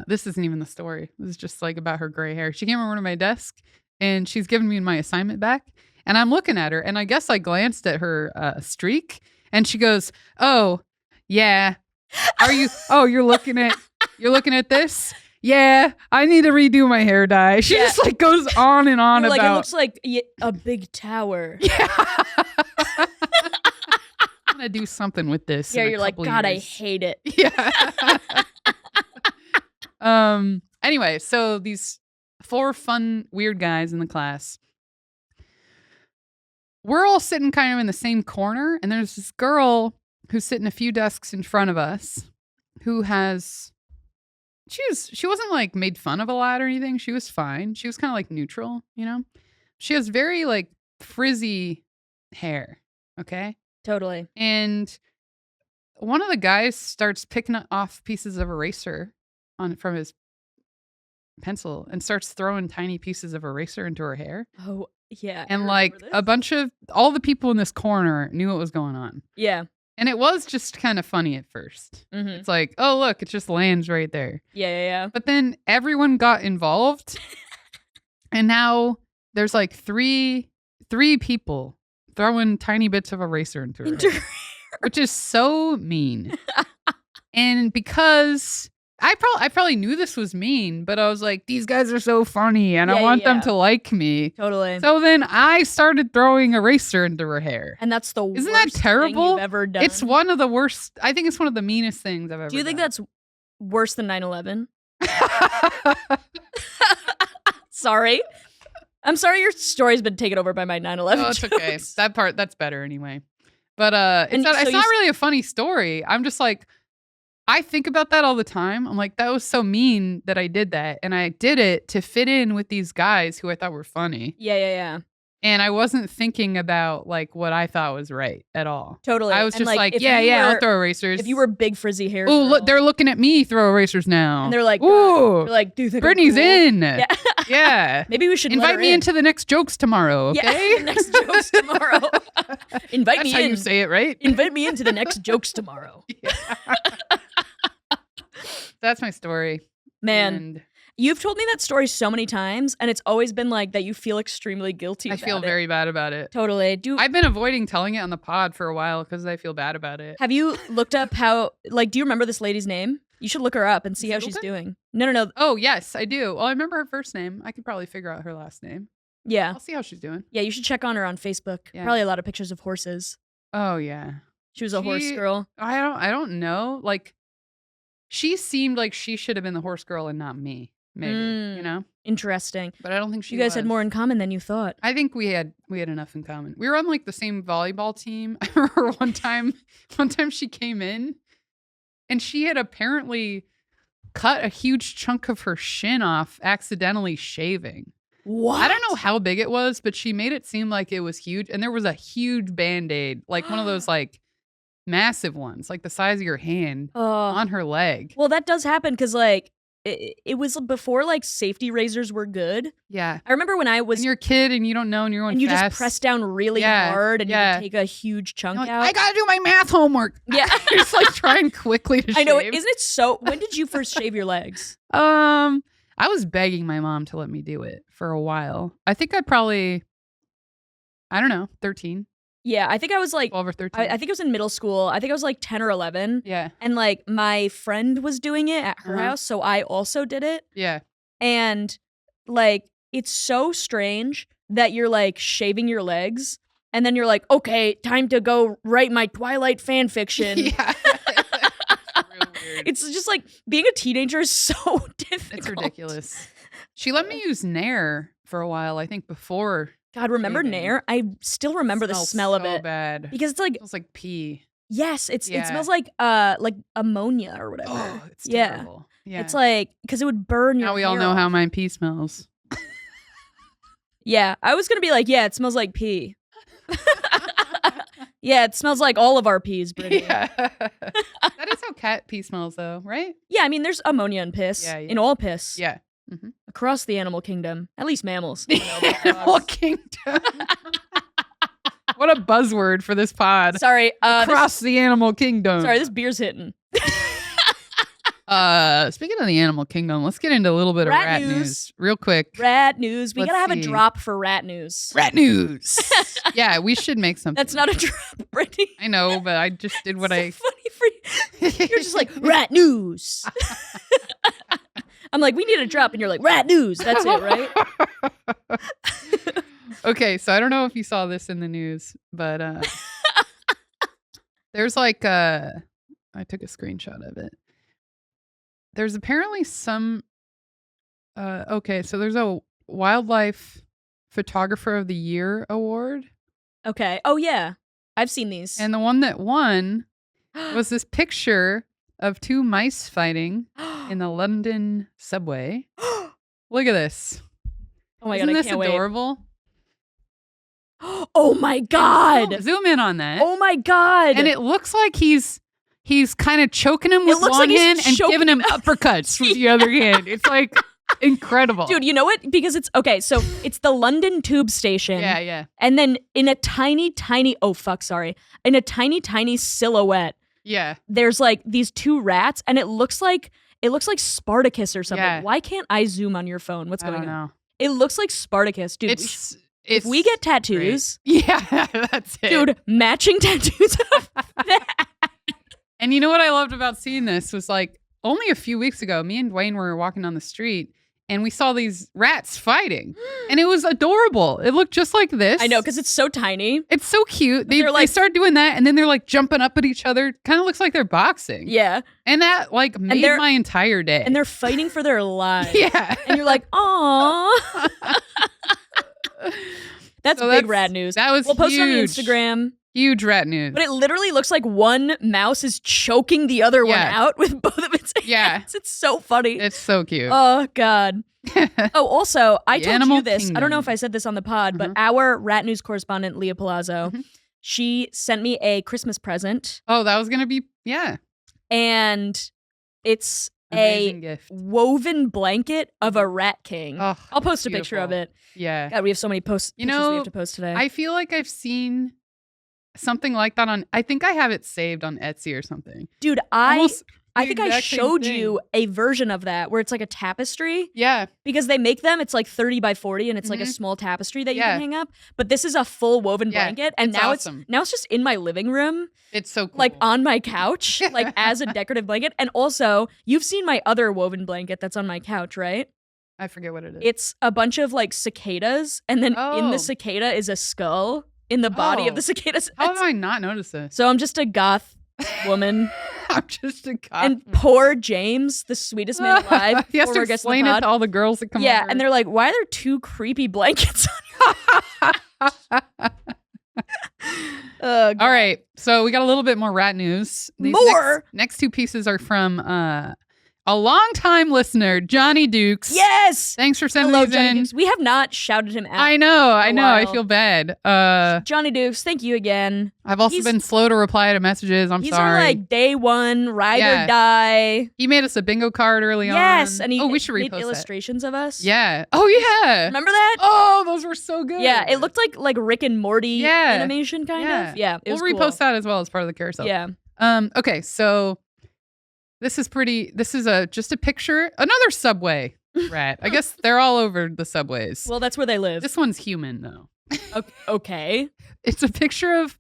This isn't even the story. It was just like about her gray hair. She came over to my desk and she's giving me my assignment back. And I'm looking at her and I guess I glanced at her streak and she goes, "Oh, yeah. You're looking at this? Yeah, I need to redo my hair dye." She Yeah. just like goes on and on You're like, it about looks like a big tower. yeah. I'm gonna do something with this. Yeah, in a you're like, couple God, I years." hate it. Yeah. Anyway, so these four fun, weird guys in the class. We're all sitting kind of in the same corner, and there's this girl who's sitting a few desks in front of us who she wasn't like made fun of a lot or anything. She was fine. She was kind of like neutral, you know? She has very like frizzy hair. Okay. Totally. And one of the guys starts picking off pieces of eraser from his pencil and starts throwing tiny pieces of eraser into her hair. Oh, yeah. And I like remember a this. bunch of all the people in this corner knew what was going on. Yeah. And it was just kind of funny at first. hmm It's like, oh, look, it just lands right there. Yeah, yeah, yeah. But then everyone got involved. And now there's like three people throwing tiny bits of eraser into her hair, which is so mean. And because I probably knew this was mean, but I was like, these guys are so funny and I want them to like me. Totally. So then I started throwing eraser into her hair. And that's the Isn't worst that terrible? thing you've ever done. It's one of the worst. I think it's one of the meanest things I've ever done. Do you think that's worse than 9/11? Sorry. I'm sorry your story's been taken over by my 9/11 Oh, it's jokes. okay. That part, that's better anyway. But it's And not, so it's you not s- really a funny story. I'm just like, I think about that all the time. I'm like, that was so mean that I did that. And I did it to fit in with these guys who I thought were funny. Yeah. And I wasn't thinking about like what I thought was right at all. Totally. I was And, just like, if yeah, you I'll were- throw erasers. If you were big frizzy hair, Oh, look, girl, they're looking at me throw erasers now. and they're like, ooh, you're like, do you think I'm Brittany's cool? in. Yeah. Yeah. Maybe we should let Invite her me in. into the next jokes tomorrow, okay? Yeah, next jokes tomorrow. Invite That's me how in. you say it, right? Invite me into the next jokes tomorrow. That's my story. Man, And you've told me that story so many times, and it's always been like that you feel extremely guilty I about feel it. very bad about it. Totally. I've been avoiding telling it on the pod for a while because I feel bad about it. Have you looked up how, like, do you remember this lady's name? You should look her up and see how she's Singleton? doing. No. Oh, yes, I do. Well, I remember her first name. I could probably figure out her last name. Yeah. I'll see how she's doing. Yeah, you should check on her on Facebook. Yeah. Probably a lot of pictures of horses. Oh, yeah. She was a horse She- girl. I don't know. Like, she seemed like she should have been the horse girl and not me, maybe, Mm. you know? Interesting. But I don't think she You guys had was. more in common than you thought. I think we had enough in common. We were on like the same volleyball team. I remember one time she came in and she had apparently cut a huge chunk of her shin off accidentally shaving. What? I don't know how big it was, but she made it seem like it was huge. And there was a huge Band-Aid, like one of those like massive ones, like the size of your hand on her leg. Well, that does happen because, like, it was before, like, safety razors were good. Yeah. I remember when I was... When you're a kid and you don't know and you're going and you fast. just press down really Yeah, hard and yeah. you take a huge chunk You're like, out. I gotta do my math homework. Yeah. You're just like trying quickly to I know. shave. Isn't it so... When did you first shave your legs? I was begging my mom to let me do it for a while. I think I probably, I don't know, 13, Yeah, I think I was like... 12 or 13. I think it was in middle school. I think I was like 10 or 11. Yeah. And, like, my friend was doing it at her Uh-huh. house, so I also did it. Yeah. And, like, it's so strange that you're, like, shaving your legs, and then you're like, okay, time to go write my Twilight fan fiction. Yeah. It's real weird. It's just, like, being a teenager is so difficult. It's ridiculous. She let me use Nair for a while, I think before. God, remember Shaving. Nair? I still remember the Smells smell of so it. bad. Because it's like, It smells like pee. yes, it Yeah. smells like ammonia or whatever. Oh, it's Yeah. terrible. Yeah. It's like, because it would burn your Now we all hair know off. how my pee smells. Yeah, I was going to be like, yeah, it smells like pee. Yeah, it smells like all of our peas, Brittany. Yeah. That is how cat pee smells, though, right? Yeah, I mean, there's ammonia in piss. Yeah, yeah. In all piss. Yeah. Across the animal kingdom. At least mammals. I don't know about Animal dogs. kingdom. What a buzzword for this pod. Sorry. Across the animal kingdom. Sorry, this beer's hitting. Speaking of the animal kingdom, let's get into a little bit Rat of rat news. news real quick. Rat news. We Let's gotta have a see. drop for rat news. Rat news. Yeah, we should make something. That's not a drop, Brittany. I know, but I just did what so funny for you. You're just like, rat news. I'm like, we need a drop, and you're like, rat news. That's it, right? Okay, so I don't know if you saw this in the news, but there's like I took a screenshot of it. There's apparently some okay, so there's a wildlife photographer of the year award, Okay. Oh, yeah. I've seen these. and the one that won was this picture of two mice fighting in the London subway. Look at this. Oh my Isn't God, I this can't adorable? wait. Oh my God. Zoom in on that. Oh my God. And it looks like he's kind of choking him with looks one like he's hand and choking giving him uppercuts with the other hand. It's like incredible. Dude, you know what? Because it's okay. So it's the London Tube Station. Yeah, yeah. And then in a tiny, tiny, in a tiny, tiny silhouette, Yeah. there's like these two rats, and it looks like Spartacus or something. Yeah. Why can't I zoom on your phone? What's I going don't on? know. It looks like Spartacus, dude. It's if we get tattoos, great. Yeah, that's it. dude, matching tattoos of that. And you know what I loved about seeing this was like only a few weeks ago, me and Dwayne were walking down the street and we saw these rats fighting. And it was adorable. It looked just like this. I know, because it's so tiny. It's so cute. They start doing that and then they're like jumping up at each other. Kind of looks like they're boxing. Yeah. And that like made my entire day. And they're fighting for their lives. Yeah. And you're like, aw. That's big rat news. That was We'll post it on the huge. Instagram. Huge rat news. But it literally looks like one mouse is choking the other one out with both of its hands. Yeah. It's so funny. It's so cute. Oh, God. Oh, also, I The told Animal you this. I don't know Kingdom. if I said this on the pod, but our rat news correspondent, Leah Palazzo, she sent me a Christmas present. Oh, that was going to be, And it's amazing a gift. woven blanket of a rat king. Oh, I'll post a picture of beautiful. it. Yeah. God, we have so many pictures we have to post today. I feel like I've seen something like that I think I have it saved on Etsy or something. Dude, Almost I the think I exact same showed thing. you a version of that where it's like a tapestry. Yeah. Because they make them, it's like 30 by 40 and it's like a small tapestry that you can hang up. But this is a full woven blanket. And it's now awesome. it's just in my living room. It's so cool. Like on my couch, like as a decorative blanket. And also, you've seen my other woven blanket that's on my couch, right? I forget what it is. It's a bunch of like cicadas. And then in the cicada is a skull in the body of the cicadas. How have I not noticed this? So I'm just a goth woman. I'm just a cop. And poor James, the sweetest man alive, he has to former guest of the explain it pod. to all the girls that come Yeah, over. and they're like, why are there two creepy blankets on your All right, so we got a little bit more rat news. These More? next two pieces are from a longtime listener, Johnny Dukes. Yes! Thanks for sending Hello, these Johnny in. Dukes. We have not shouted him out. I know. I while. feel bad. Johnny Dukes, thank you again. I've also been slow to reply to messages. I'm He's sorry. on like day one, ride or die. He made us a bingo card early on. Yes, and he we should made repost illustrations of us. that. Yeah. Oh yeah. Remember that? Oh, those were so good. Yeah, it looked like Rick and Morty animation kind of. Yeah, it was we'll cool. repost that as well as part of the carousel. Yeah. Okay, so this is just a picture. Another subway rat. I guess they're all over the subways. Well, that's where they live. This one's human though. Okay. It's a picture of.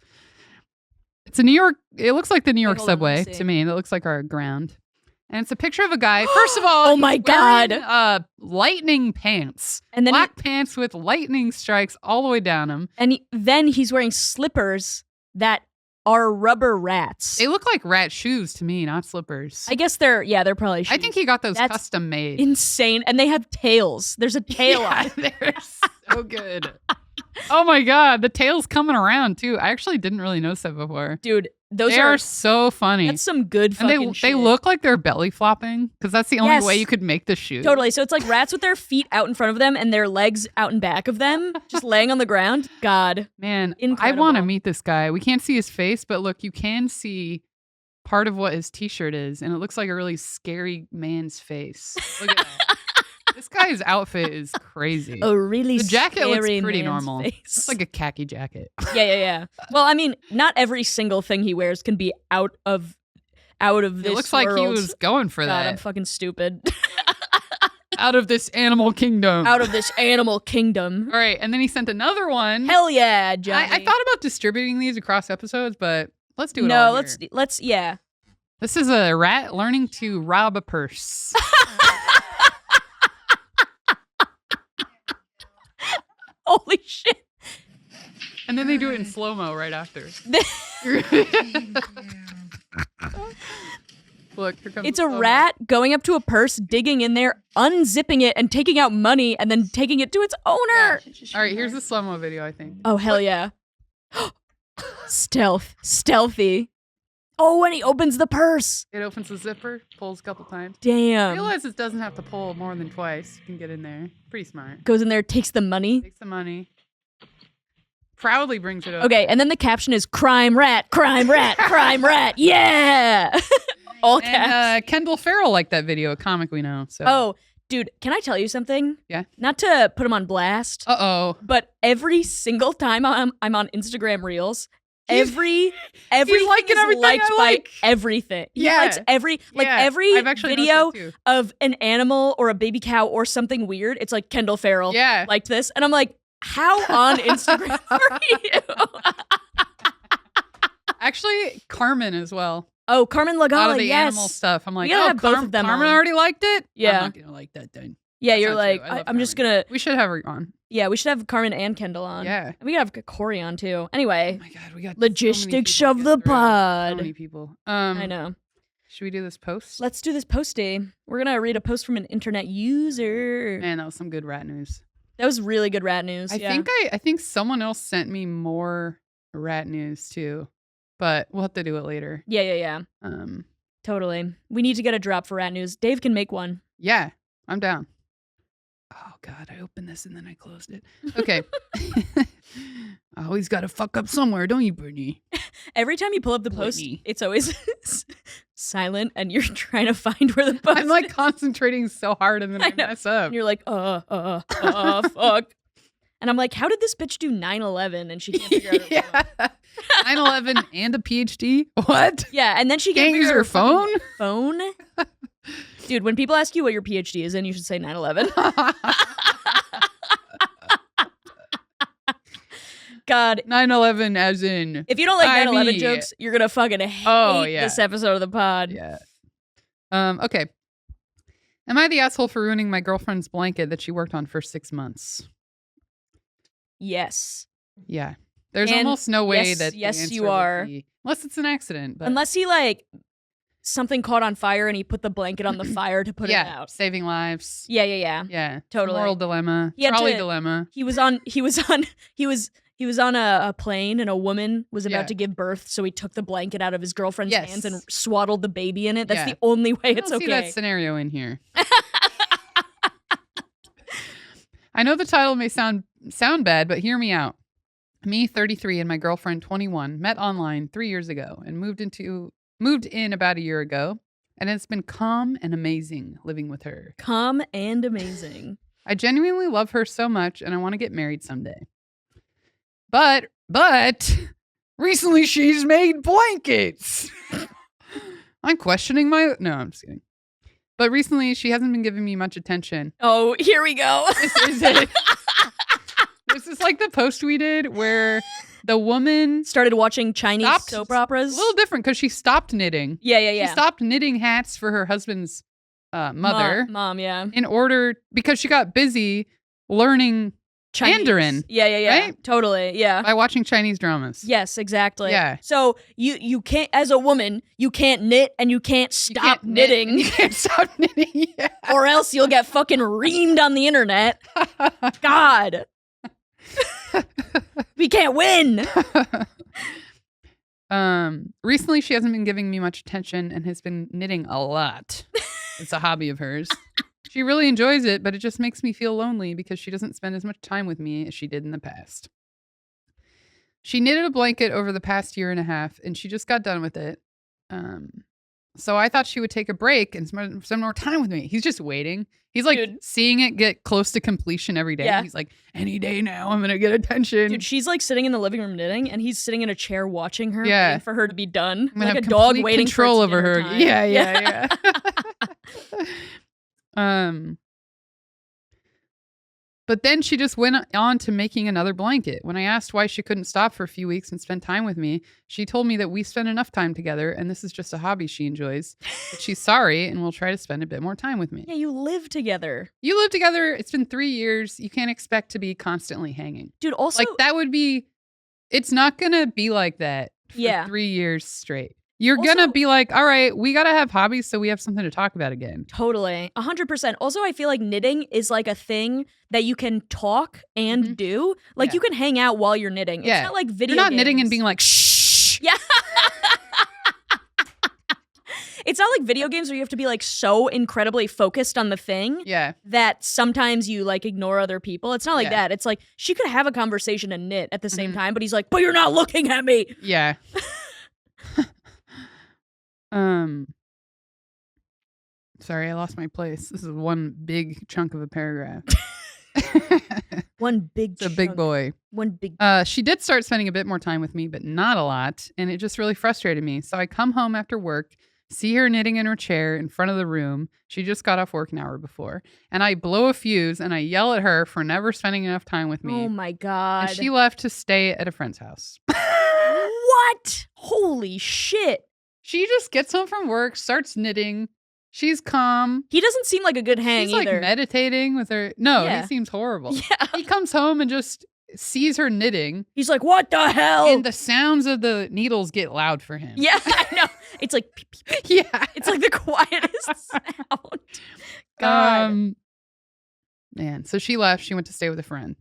It's a New York. It looks like the New York hold on, let me subway see. to me. That looks like our ground. And it's a picture of a guy. First of all, Oh my he's wearing, God. lightning pants. And then black pants with lightning strikes all the way down him. then he's wearing slippers that are rubber rats. They look like rat shoes to me, not slippers. I guess they're probably shoes. I think he got those That's custom made. insane. And they have tails. There's a tail on it. They're so good. Oh my God, the tail's coming around too. I actually didn't really notice that before. Dude, those They are so funny. That's some good and fucking shit. they look like they're belly flopping because that's the only Yes. way you could make the shoe. Totally. So it's like rats with their feet out in front of them and their legs out in back of them, just laying on the ground. God. Man, Incredible. I want to meet this guy. We can't see his face, but look, you can see part of what his t-shirt is, and it looks like a really scary man's face. Look at that. This guy's outfit is crazy. A really The jacket looks scary pretty man's normal. face. It's like a khaki jacket. Yeah. Well, I mean, not every single thing he wears can be out of this It looks like he world. was going for God, that. I'm fucking stupid. Out of this animal kingdom. Out of this animal kingdom. All right, and then he sent another one. Hell yeah, Johnny. I thought about distributing these across episodes, but let's do it No, all here. let's yeah. This is a rat learning to rob a purse. Holy shit. And then they do it in slow-mo right after. Look, here comes It's the a slow-mo. rat going up to a purse, digging in there, unzipping it, and taking out money, and then taking it to its owner. All right, here's the slow-mo video, I think. Oh, hell yeah. Stealthy. Oh, and he opens the purse. It opens the zipper, pulls a couple times. Damn. Realize it doesn't have to pull more than twice. You can get in there. Pretty smart. Goes in there, takes the money. Takes the money. Proudly brings it up. Okay, and then the caption is crime rat, crime rat, crime rat. Yeah. All caps. And Kendall Farrell liked that video, a comic we know. So. Oh, dude, can I tell you something? Yeah. Not to put him on blast, Uh-oh. but every single time I'm on Instagram Reels, He's everything liking is everything liked I by like. everything. He Yeah. likes every I've actually video noticed it too. of an animal or a baby cow or something weird. It's like Kendall Farrell Yeah. liked this, and I'm like, how on Instagram are you? Actually, Carmen as well. Oh, Carmen A lot of Lagala, the yes. animal stuff. I'm like, gotta oh, have both of them Carmen on. already liked it? Yeah. I'm not going to like that then. Yeah, That's you're not like, true. I love I'm just Carmen. gonna. We should have her on. Yeah, we should have Carmen and Kendall on. Yeah. And we gotta have Corey on too. Oh Anyway, my God, we got logistics so many of people to the get through. pod. So many people. I know. Should we do this post? Let's do this posty. We're gonna read a post from an internet user. Man, that was some good rat news. That was really good rat news. I think someone else sent me more rat news too, but we'll have to do it later. Yeah. Totally. We need to get a drop for rat news. Dave can make one. Yeah, I'm down. Oh God, I opened this and then I closed it. Okay. I always got to fuck up somewhere, don't you, Brittany? Every time you pull up the post, Brittany. it's always silent, and you're trying to find where the post. I'm like concentrating so hard and then I know. mess up. And you're like, fuck. And I'm like, how did this bitch do 9/11? And she can't figure out her phone. 9/11 and a PhD? What? Yeah, and then she Can't can't use figure her out her phone. Dude, when people ask you what your PhD is in, you should say 9/11. God. 9/11 as in. If you don't like 9/11 IB. jokes, you're gonna fucking hate yeah. this episode of the pod. Yeah. Okay. Am I the asshole for ruining my girlfriend's blanket that she worked on for 6 months? Yes. Yeah. There's And almost no way yes, that the yes, answer you would are. be- unless it's an accident. But Unless he like something caught on fire and he put the blanket on the fire to put it yeah, out. saving lives. Yeah. Yeah. Totally. Moral dilemma. He had Trolley to- dilemma. He was on a plane and a woman was about Yeah. to give birth, so he took the blanket out of his girlfriend's Yes. hands and swaddled the baby in it. That's Yeah. the only way I it's don't see okay. that scenario in here. I know the title may sound bad, but hear me out. Me, 33, and my girlfriend, 21, met online 3 years ago and moved in about a year ago, and it's been calm and amazing living with her. Calm and amazing. I genuinely love her so much, and I want to get married someday. But recently she's made blankets. I'm questioning my. No, I'm just kidding. But recently she hasn't been giving me much attention. Oh, here we go. This is it. This is like the post we did where the woman Started watching Chinese stopped- soap a operas. little different because she stopped knitting. Yeah. She stopped knitting hats for her husband's mother Mom, yeah. in order because she got busy learning Chinese. Mandarin. Yeah. Right? Totally. Yeah. by watching Chinese dramas. Yes, exactly. Yeah. So you can't, as a woman, you can't knit and you can't You stop can't knit knitting, and You can't stop knitting. Yeah. or else you'll get fucking reamed on the internet. God. We can't win. Recently she hasn't been giving me much attention and has been knitting a lot. It's a hobby of hers. She really enjoys it, but it just makes me feel lonely because she doesn't spend as much time with me as she did in the past. She knitted a blanket over the past year and a half, and she just got done with it. So I thought she would take a break and spend more time with me. He's just waiting. He's like Dude. seeing it get close to completion every day. Yeah. He's like, any day now, I'm going to get attention. Dude, she's like sitting in the living room knitting, and he's sitting in a chair watching her, Yeah. waiting for her to be done, I'm gonna like a have dog complete waiting control for its over dinner her. time. Yeah. But then she just went on to making another blanket. When I asked why she couldn't stop for a few weeks and spend time with me, she told me that we spend enough time together and this is just a hobby she enjoys. But she's sorry and will try to spend a bit more time with me. Yeah, you live together, You live together. It's been 3 years. You can't expect to be constantly hanging. dude. Also, Like that would be, it's not going to be like that for Yeah. 3 years straight. You're Also- going to be like, all right, we got to have hobbies so we have something to talk about again. totally, 100%. Also, I feel like knitting is like a thing that you can talk and Mhm. do. Like Yeah. you can hang out while you're knitting. Yeah. It's not like video. You're not knitting and games. being like, shh. Yeah. It's not like video games where you have to be like so incredibly focused on the thing Yeah. that sometimes you like ignore other people. It's not like Yeah. that. It's like she could have a conversation and knit at the same Mhm. time, but he's like, but you're not looking at me. Yeah. Sorry, I lost my place. This is one big chunk of a paragraph. One big It's a big chunk. boy. One big She did start spending a bit more time with me, but not a lot. And it just really frustrated me. So I come home after work, see her knitting in her chair in front of the room. She just got off work an hour before. And I blow a fuse and I yell at her for never spending enough time with me. Oh my God. And she left to stay at a friend's house. What? Holy shit. She just gets home from work, starts knitting. She's calm. He doesn't seem like a good hang She's either. like meditating with her. No, Yeah. he seems horrible. Yeah. He comes home and just sees her knitting. He's like, what the hell? And the sounds of the needles get loud for him. Yeah, I know. It's like, peep, peep, peep. Yeah. It's like the quietest sound. God. Man, so she left. She went to stay with a friend.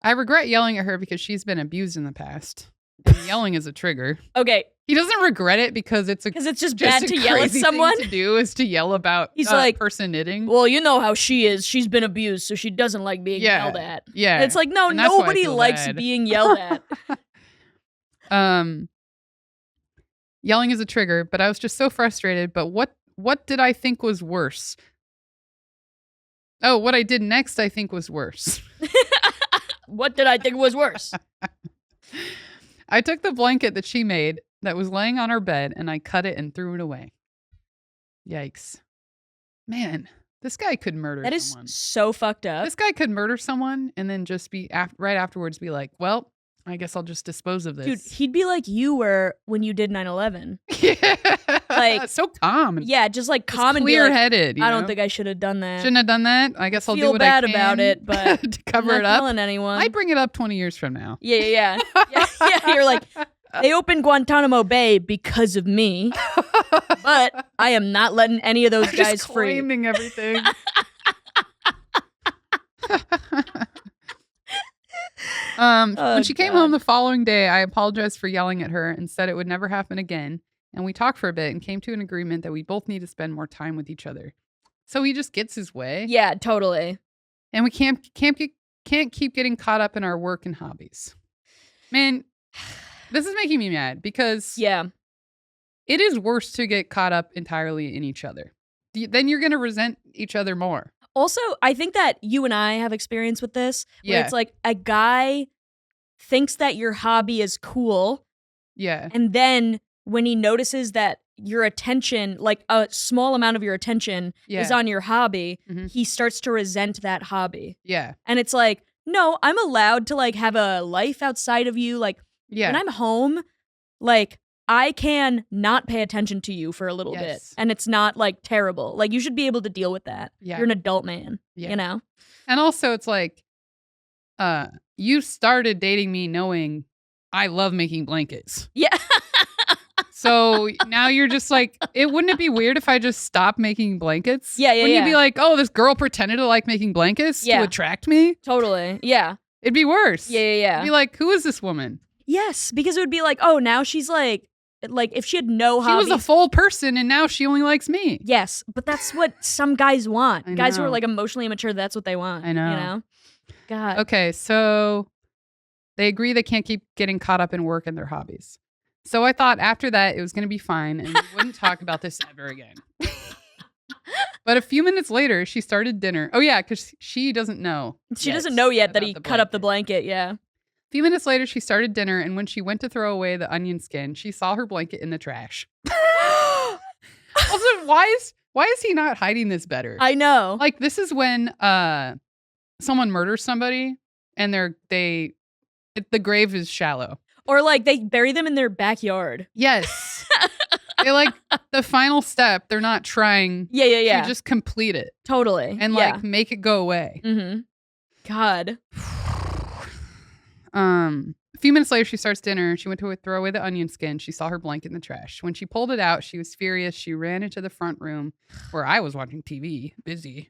I regret yelling at her because she's been abused in the past. And yelling is a trigger. Okay. He doesn't regret it because it's just just bad a to yell at crazy someone. thing to do is to yell about He's like, person knitting. Well, you know how she is. She's been abused, so she doesn't like being yelled at. Yeah. And it's like, no, And that's why I nobody feel likes bad. being yelled at. Yelling is a trigger, but I was just so frustrated. But what did I think was worse? Oh, what I did next I think was worse. What did I think was worse? I took the blanket that she made that was laying on our bed and I cut it and threw it away. Yikes. Man, this guy could murder That someone. is so fucked up. This guy could murder someone and then just be right afterwards be like, well, I guess I'll just dispose of this. Dude, he'd be like you were when you did 9/11. Yeah. Like, so calm. And Yeah, just like just calm and be like, clear-headed. I don't think I should have done that. Shouldn't have done that. I guess I'll do Feel what bad I can about it, but to cover I'm it not up. telling anyone. I bring it up 20 years from now. Yeah. You're like, they opened Guantanamo Bay because of me, but I am not letting any of those I'm guys just free. claiming everything. When she came God. home the following day, I apologized for yelling at her and said it would never happen again. And we talked for a bit and came to an agreement that we both need to spend more time with each other. So he just gets his way. Yeah, totally. And we can't keep getting caught up in our work and hobbies. Man, this is making me mad because Yeah. it is worse to get caught up entirely in each other. Then you're going to resent each other more. Also, I think that you and I have experience with this. Where Yeah. it's like a guy thinks that your hobby is cool. Yeah. And then when he notices that your attention, like a small amount of your attention is on your hobby, Mhm. he starts to resent that hobby. Yeah. And it's like, no, I'm allowed to like have a life outside of you. Like Yeah. when I'm home, like I can not pay attention to you for a little bit. Yes. And it's not like terrible. Like you should be able to deal with that. Yeah. You're an adult man, Yeah. you know? And also it's like, you started dating me knowing I love making blankets. Yeah. So now you're just like, wouldn't it be weird if I just stopped making blankets? Yeah, Wouldn't you yeah. be like, oh, this girl pretended to like making blankets Yeah. to attract me? Totally. Yeah. It'd be worse. Yeah. It'd be like, who is this woman? Yes, because it would be like, oh, now she's like if she had no She hobbies. was a full person and now she only likes me. Yes, but that's what some guys want. I Guys who are know. like emotionally immature, that's what they want. I know. You know? God. Okay, so they agree they can't keep getting caught up in work and their hobbies. So I thought after that it was going to be fine and we wouldn't talk about this ever again. But a few minutes later, she started dinner. Oh, yeah, because she doesn't know. She doesn't know yet that about he the cut up the blanket. blanket. Yeah. A few minutes later, she started dinner, and when she went to throw away the onion skin, she saw her blanket in the trash. Also, why is he not hiding this better? I know. Like, this is when someone murders somebody and the grave is shallow. Or like they bury them in their backyard. Yes. They like the final step. They're not trying Yeah. to just complete it Totally. and yeah. like make it go away. Mm-hmm. God. A few minutes later, she starts dinner. She went to throw away the onion skin. She saw her blanket in the trash. When she pulled it out, she was furious. She ran into the front room where I was watching TV, busy.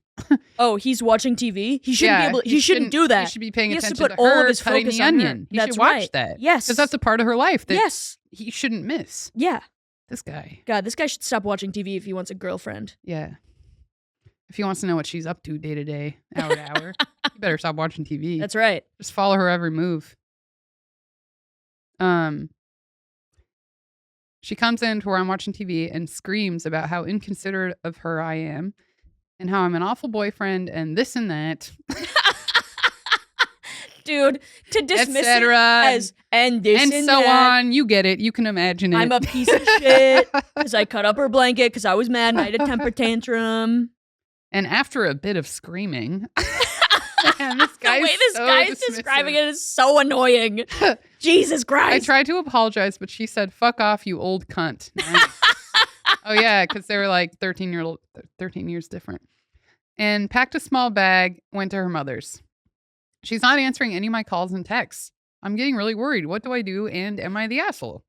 Oh, he's watching TV? He shouldn't be able he shouldn't do that. He should be paying He has to attention put all her of his cutting focus the on her. onion. He That's should watch right. that. Yes. Because that's a part of her life that Yes. he shouldn't miss. Yeah. This guy. God, this guy should stop watching TV if he wants a girlfriend. Yeah. If he wants to know what she's up to day to day, hour to hour, you better stop watching TV. That's right. Just follow her every move. She comes in to where I'm watching TV and screams about how inconsiderate of her I am and how I'm an awful boyfriend and this and that. Dude, to dismiss it cetera, as and this and and so that, on. You get it. You can imagine it. I'm a piece of shit because I cut up her blanket because I was mad and I had a temper tantrum. And after a bit of screaming Man, this The way this guy is describing it is so annoying. Jesus Christ. I tried to apologize, but she said, "Fuck off, you old cunt." Oh yeah, because they were like 13 years different. And packed a small bag, went to her mother's. She's not answering any of my calls and texts. I'm getting really worried. What do I do? And am I the asshole?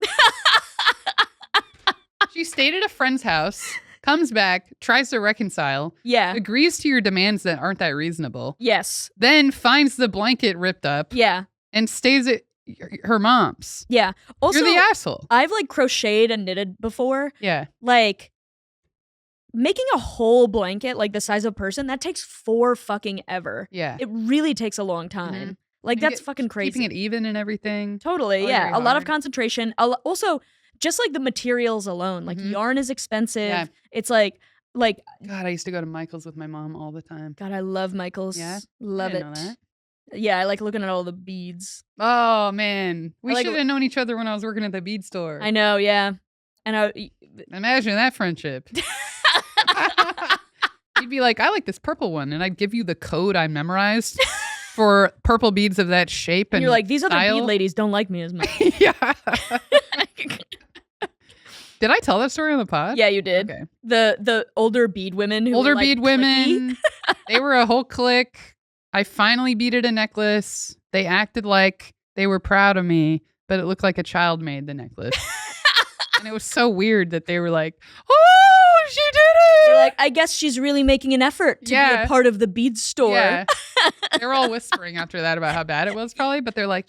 She stayed at a friend's house, comes back, tries to reconcile, agrees to your demands that aren't that reasonable. Yes. Then finds the blanket ripped up. Yeah. And stays at her mom's. Yeah. Also, you're the asshole. I've like crocheted and knitted before. Yeah. Like making a whole blanket like the size of a person, that takes fucking ever. Yeah. It really takes a long time. Mm-hmm. Like that's fucking crazy. Keeping it even and everything. Totally. Yeah. A lot of concentration. Also, just like the materials alone, like yarn is expensive. Yeah. It's like God, I used to go to Michael's with my mom all the time. God, I love Michael's. Yeah. Love I it. didn't know that. Yeah, I like looking at all the beads. Oh man. We like, should have known each other when I was working at the bead store. I know, yeah. And imagine that friendship. You'd be like, I like this purple one, and I'd give you the code I memorized for purple beads of that shape. And you're like, these other style. bead ladies don't like me as much. Yeah. Did I tell that story on the pod? Yeah, you did. Okay. The older bead women who older were, like, bead women. They were a whole clique. I finally beaded a necklace. They acted like they were proud of me, but it looked like a child made the necklace. And it was so weird that they were like, "Oh, she did it!" They're like, I guess she's really making an effort to be a part of the bead store. Yeah. They were all whispering after that about how bad it was, probably, but they're like,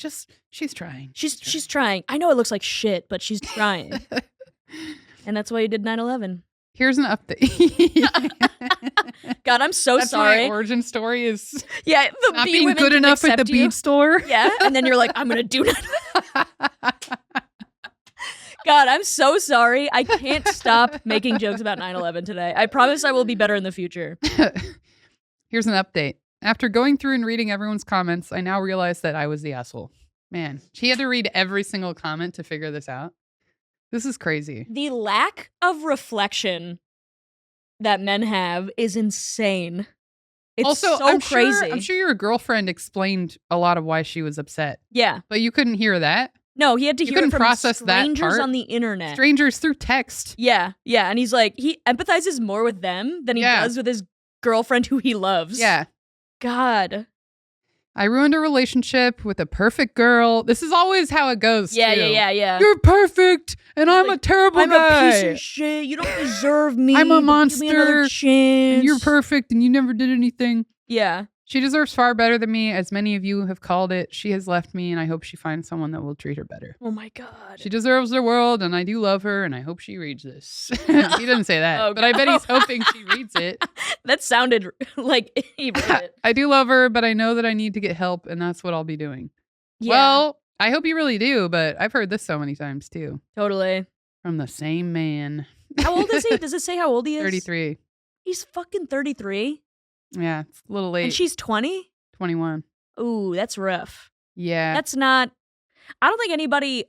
she's trying. She's trying. I know it looks like shit, but she's trying. And that's why you did 9/11. Here's an update. God, I'm so sorry. My origin story is the not bead being women good enough at the you. bead store. Yeah, and then you're like, I'm gonna do 9/11. God, I'm so sorry. I can't stop making jokes about 9/11 today. I promise I will be better in the future. Here's an update. After going through and reading everyone's comments, I now realize that I was the asshole. Man, she had to read every single comment to figure this out. This is crazy. The lack of reflection that men have is insane. It's also, so crazy. I'm sure your girlfriend explained a lot of why she was upset. Yeah. But you couldn't hear that? No, he had to hear it from process strangers that part. on the internet. Strangers through text. Yeah, yeah. And he's like, he empathizes more with them than he does with his girlfriend who he loves. Yeah. God. I ruined a relationship with a perfect girl. This is always how it goes, Yeah. You're perfect, and I'm a terrible guy. I'm a piece of shit. You don't deserve me. I'm a Give me monster. another chance. And you're perfect, and you never did anything. Yeah. She deserves far better than me, as many of you have called it. She has left me, and I hope she finds someone that will treat her better. Oh my God. She deserves the world, and I do love her, and I hope she reads this. He doesn't say that, but I bet he's hoping she reads it. That sounded like he read it. I do love her, but I know that I need to get help, and that's what I'll be doing. Yeah. Well, I hope you really do, but I've heard this so many times, too. Totally. From the same man. How old is he? Does it say how old he is? 33. He's fucking 33? Yeah, it's a little late. And she's 20? 21. Ooh, that's rough. Yeah. That's not... I don't think anybody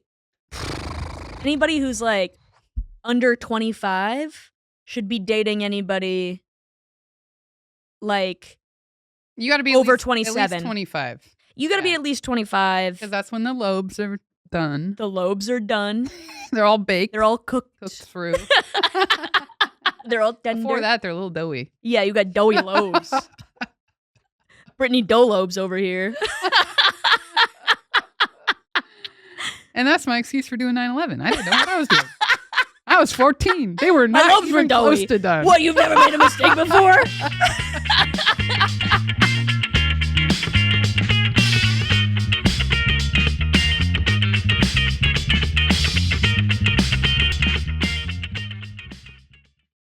who's like under 25 should be dating anybody like you got to be over at 27. At least 25. You got to be at least 25. Because that's when the lobes are done. The lobes are done. They're all baked. They're all cooked through. They're all tender. Before that, they're a little doughy. Yeah, you got doughy lobes. Brittany Dolobes over here. And that's my excuse for doing 9/11. I didn't know what I was doing. I was 14. They were not even close to done. What, you've never made a mistake before?